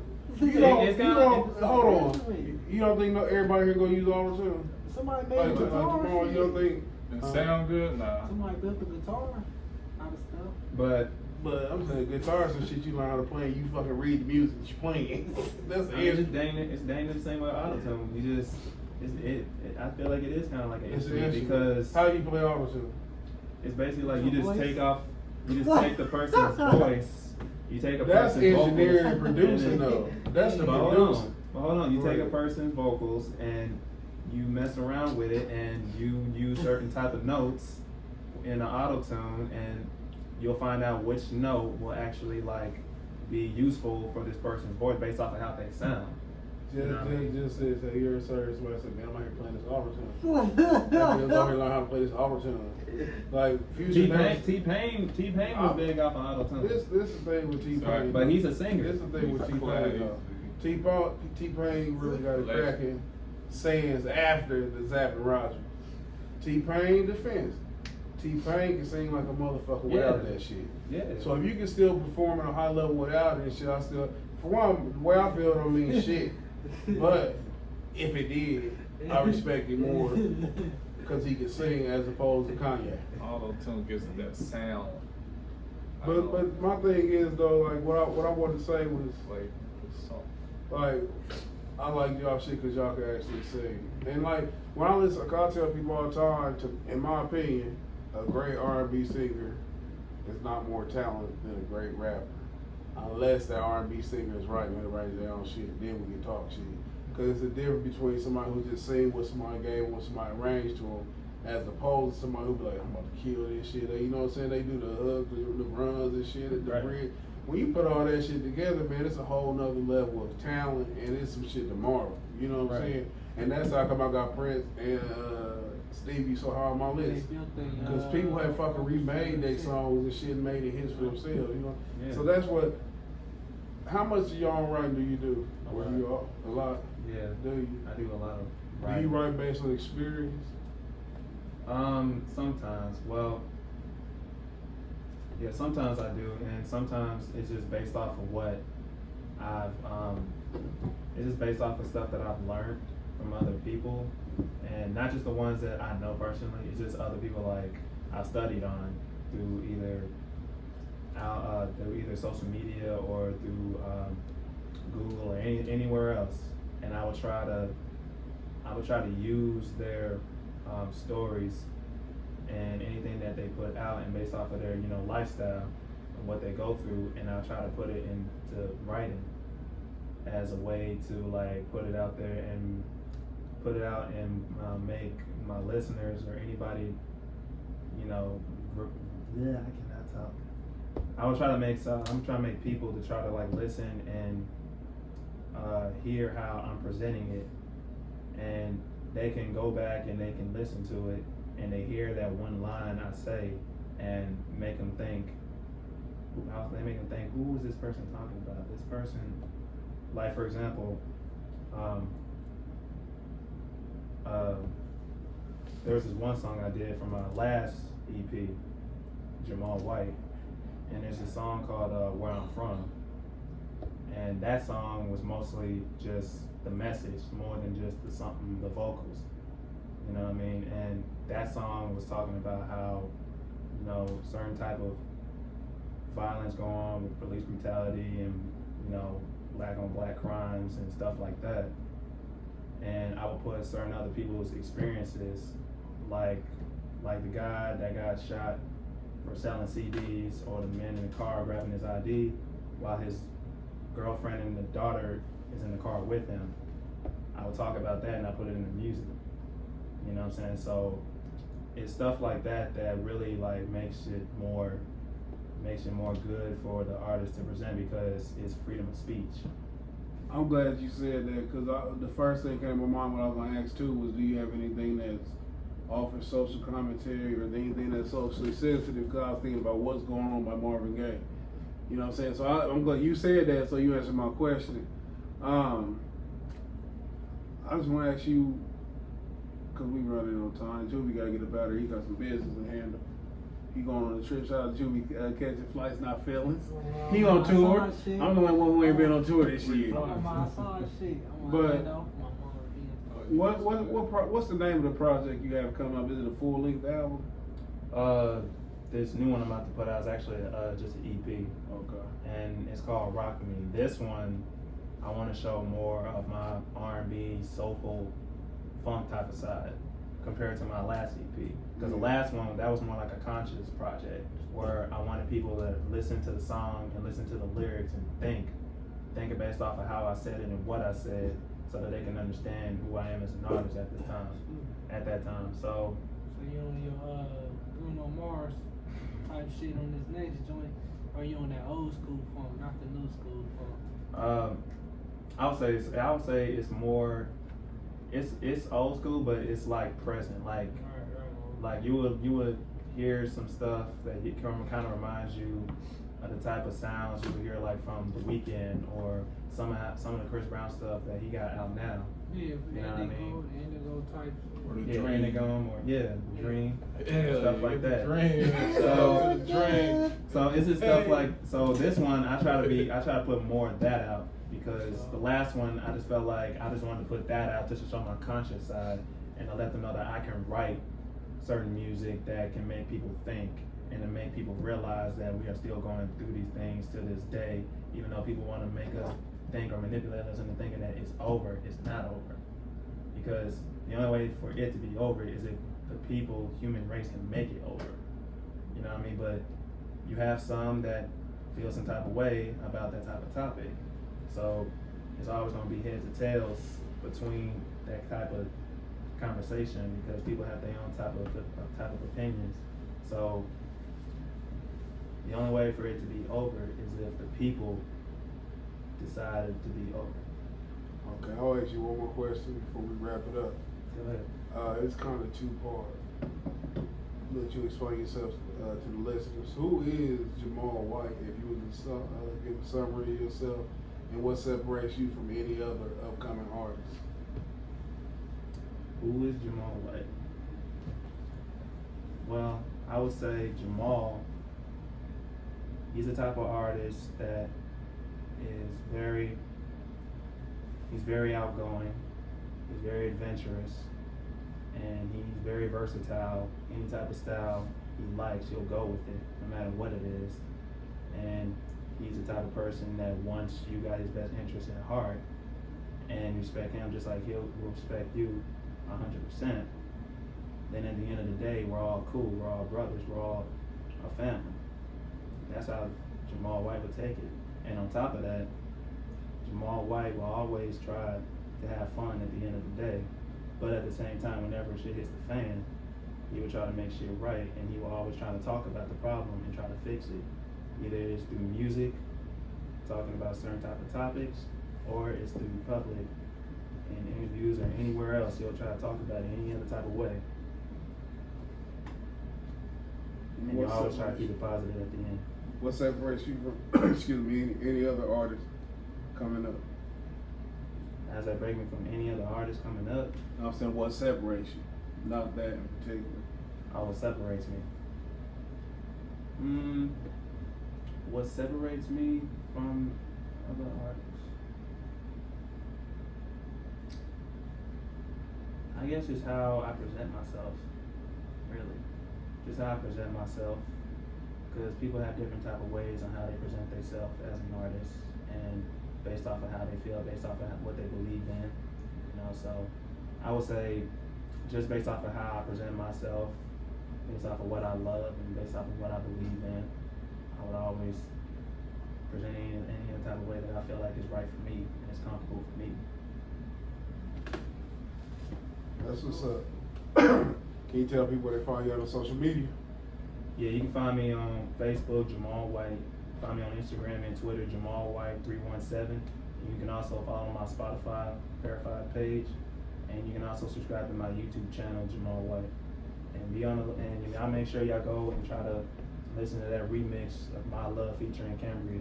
Hold on. You don't think everybody here gonna use auto-tune? Somebody made Like a guitar. tomorrow, you don't think? It sound good? Nah. Somebody built a guitar out of stuff. But I'm saying guitar some shit you learn how to play and you fucking read the music that you're playing. That's the it's instrument. dang the same way auto-tune. You just I feel like it is kind of like an It's an instrument instrument. because How do you play auto-tune? it's basically like you Your just voice? take the person's voice, you take a That's person's engineering vocals, and producing and then- though. That's the But producing. hold on, you take a Right. person's vocals and you mess around with it and you use certain type of notes in the auto-tune and you'll find out which note will actually like be useful for this person's voice based off of how they sound. Just says that you're a service where I said, man, I'm out here playing this auto-tune. That dude's out here learning how to play this auto-tune. Like Future T-Pain was big off of auto-tune. This is the thing with T-Pain. But he's a singer. This is the thing with He's T-Pain a though. T-Pain really got it cracking sayings after the Zapp and Roger. T-Pain defense. T-Pain can sing like a motherfucker without that shit. Yeah. So if you can still perform at a high level without it and shit, for one, the way I feel don't mean shit. But if it did, I respect it more because he can sing as opposed to Kanye. Auto-tune gives it that sound. But my thing is though, like what I wanted to say was Like, the song. like I like y'all shit because y'all can actually sing. And like when I listen, I tell people all the time, in my opinion, a great R&B singer is not more talented than a great rapper. Unless that R&B singer is writing their own shit, then we can talk shit. Because it's a difference between somebody who just sing what somebody gave, what somebody arranged to them, as opposed to somebody who be like, I'm about to kill this shit. You know what I'm saying? They do the hugs, the runs and shit at the bridge. When you put all that shit together, man, it's a whole nother level of talent and it's some shit to marvel. You know what I'm saying? And that's how come I got Prince and Stevie so high on my list. Because people have fucking remade their songs and shit and made it hits for themselves, you know? Yeah. So that's what, how much of your own writing do you do? A lot? Yeah. Do you? I do a lot of. Do you write based on experience? Sometimes. Well, yeah, sometimes I do, and sometimes it's just based off of what I've, it's just based off of stuff that I've learned from other people, and not just the ones that I know personally. It's just other people like I've studied on through either social media or through Google or anywhere else, and I would try to use their stories and anything that they put out, and based off of their lifestyle and what they go through, and I'll try to put it into writing as a way to like put it out there and make my listeners or anybody, I cannot talk. I'm trying to make people to try to like listen and hear how I'm presenting it, and they can go back and they can listen to it, and they hear that one line I say and make them think. Who is this person talking about? This person, like for example, there was this one song I did from my last EP, Jamal White, and there's a song called Where I'm From, and that song was mostly just the message more than just the vocals, you know what I mean? And that song was talking about how certain type of violence going on with police brutality and black on black crimes and stuff like that, and I would put certain other people's experiences, like the guy that got shot for selling CDs, or the man in the car grabbing his ID while his girlfriend and the daughter is in the car with him. I would talk about that and I put it in the music. You know what I'm saying? So it's stuff like that that really like makes it more good for the artist to present, because it's freedom of speech. I'm glad you said that, because the first thing came to my mind when I was going to ask too was, do you have anything that's offers social commentary or anything that's socially sensitive? Because I was thinking about What's Going On by Marvin Gaye. You know what I'm saying? So I'm glad you said that, so you answered my question. I just want to ask you, because we running on time, Juvie got to get up out of here. He got some business to handle. He going on a trip. Shout out to Juvie, catching flights, not feelings. He on tour. I'm the only one who ain't been on tour this year. But what's the name of the project you have coming up? Is it a full-length album? This new one I'm about to put out is actually just an EP. Okay. And it's called Rock Me. This one, I want to show more of my R&B, soulful, funk type of side compared to my last EP. Because the last one, that was more like a conscious project where I wanted people to listen to the song and listen to the lyrics and think it based off of how I said it and what I said, so that they can understand who I am as an artist at that time. So you on your Bruno Mars type shit on this next joint, or you on that old school funk, not the new school funk? I would say it's more, it's old school, but it's like present. Like you would hear some stuff that kind of reminds you of the type of sounds you would hear like from The Weeknd, or some of the Chris Brown stuff that he got out now. Yeah, you know what I mean? Indigo type. Or the yeah, Dream. Indigo, or the Dream, Yeah, stuff like that. Dream. So it's just stuff like, so this one I try to put more of that out, because the last one I just felt like I just wanted to put that out just to show my conscious side and to let them know that I can write certain music that can make people think and to make people realize that we are still going through these things to this day, even though people want to make us think or manipulate us into thinking that it's over. It's not over, because the only way for it to be over is if the human race can make it over. You know what I mean? But you have some that feel some type of way about that type of topic. So it's always going to be heads or tails between that type of conversation, because people have their own type of opinions. So the only way for it to be over is if the people decided to be over. Okay, I'll ask you one more question before we wrap it up. Go ahead. It's kind of two-part. Let you explain yourself to the listeners. Who is Jamal White, if you would give a summary of yourself, and what separates you from any other upcoming artists? Who is Jamal White? Well, I would say Jamal, he's the type of artist that is he's very outgoing, he's very adventurous, and he's very versatile. Any type of style he likes, he'll go with it, no matter what it is. And he's the type of person that once you got his best interest at heart and respect him just like he'll respect you 100%, then at the end of the day, we're all cool, we're all brothers, we're all a family. That's how Jamal White would take it. And on top of that, Jamal White will always try to have fun at the end of the day, but at the same time, whenever shit hits the fan, he will try to make shit right, and he will always try to talk about the problem and try to fix it. Either it's through music, talking about certain type of topics, or it's through public in interviews or anywhere else. He'll try to talk about it any other type of way. And you always try to keep it positive at the end. What separates you from, excuse me, any other artist coming up? As that break me from any other artist coming up, I'm saying what separates you, not that in particular. what separates me? What separates me from other artists? I guess just how I present myself, really. Just how I present myself, because people have different type of ways on how they present themselves as an artist, and based off of how they feel, based off of what they believe in, you know. So I would say, just based off of how I present myself, based off of what I love, and based off of what I believe in, I would always present any type of way that I feel like is right for me and is comfortable for me. That's what's up. Can you tell people where they find you on social media? Yeah, you can find me on Facebook, Jamal White. Find me on Instagram and Twitter, Jamal White 317. You can also follow my Spotify verified page, and you can also subscribe to my YouTube channel, Jamal White. And be on and I'll make sure y'all go and try to listen to that remix of My Love featuring Cambria.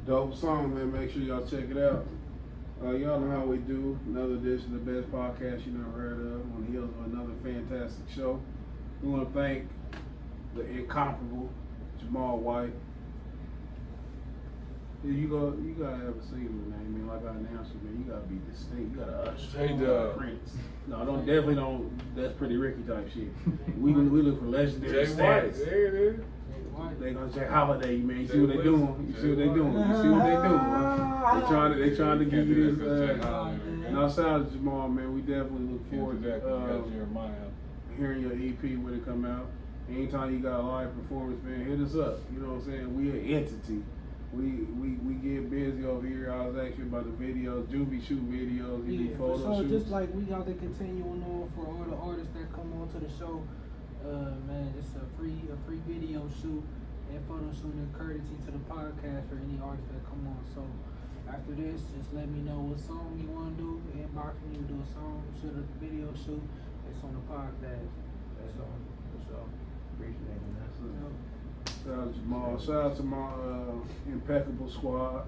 Dope song, man. Make sure y'all check it out. Y'all know how we do. Another edition of the best podcast you never heard of. On the heels of another fantastic show. We want to thank the incomparable Jamal White. Yeah, you gotta have a single name, man. Like I announced it, man. You gotta be distinct. You gotta J-Dub. Prince. No, definitely don't. That's Pretty Ricky type shit. We look for legendary Jay White, status. there it is. They gonna say holiday, man. You see what they doing? You see what they doing? You see what they doing? They trying to give you this. And shout out to Jamal, man. We definitely look forward to hearing your EP when it come out. Anytime you got a live performance, man, hit us up. You know what I'm saying? We an entity. We get busy over here. I was asking about the videos. Juvie shoot videos. He do photo shoots. Just like we got to continue on for all the artists that come on to the show. Man, just a free video shoot and photo shoot and courtesy to the podcast for any artists that come on. So after this, just let me know what song you want to do. Inbox me, you do a song, shoot a video shoot. It's on the podcast. That's all. That's all. Appreciate it. That's it. Shout out to Jamal. Shout out to my impeccable squad.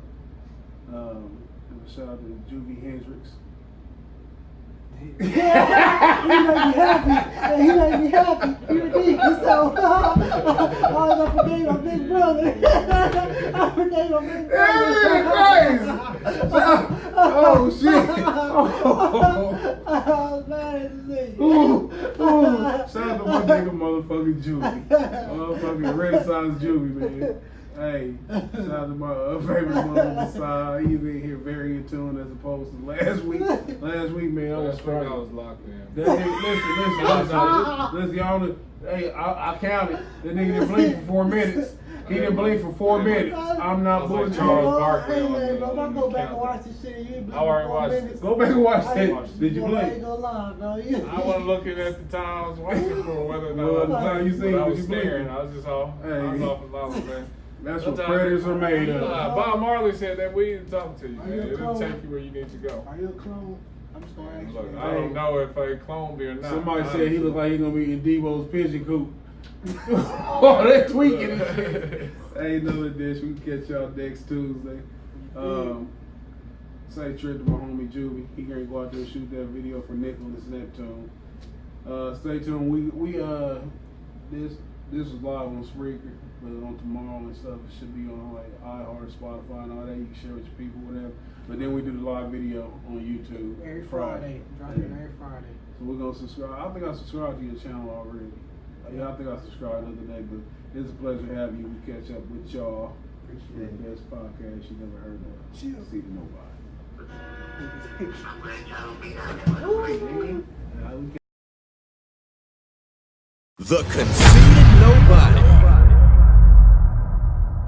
And shout out to Juvie Hendrix. He made me happy. He made me happy. He redeemed himself. I forgave my big brother. I forgave my big brother. Oh shit! I was mad at the thing. Ooh. Shout out to my nigga motherfucking Juvie. Motherfucking Renaissance Juvie, man. Hey, shout out to my favorite mother Masai. He's in here very in tune as opposed to last week. Last week, man, I was I was locked in. That nigga, listen, y'all know, hey, I counted. That nigga didn't blink for 4 minutes. He didn't blink for 4 minutes. I'm not like bullshitting. Charles Barkley Hey, on man, the- bro, if I on go the back and count. watch this shit, you ain't I already watched it. Go back and watch Hey, that. Did you boy, I ain't blink? gonna lie, bro. I wasn't looking at the time I was watching for whether or Well, not the time you seen, but I did was you blink? staring. I was just off. I was Hey. off and off, man. That's what predators are made of. Bob Marley said that we didn't talk to you, Are man. you a It'll clone? take you where you need to go. Are you a clone? I'm just gonna ask Look, you. I don't know if I cloned me or not. Somebody said he looked like he gonna be in Debo's pigeon coop. Oh, they tweaking and shit. Ain't no edition. We can catch y'all next Tuesday. Say trip to my homie Juvie. He gonna go out there and shoot that video for Nicholas Neptune. Stay tuned. We this was live on Spreaker, but on tomorrow and stuff it should be on like iHeart, Spotify, and all that. You can share with your people, whatever. But then we do the live video on YouTube Every Friday. Drop it every Friday. So we're gonna subscribe. I think I subscribed to your channel already. Yeah, I think I subscribed the other day, but it's a pleasure to have you. We catch up with y'all. The best podcast you never heard of. Conceited Nobody. The Conceited Nobody.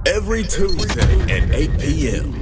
Every Tuesday at 8 p.m.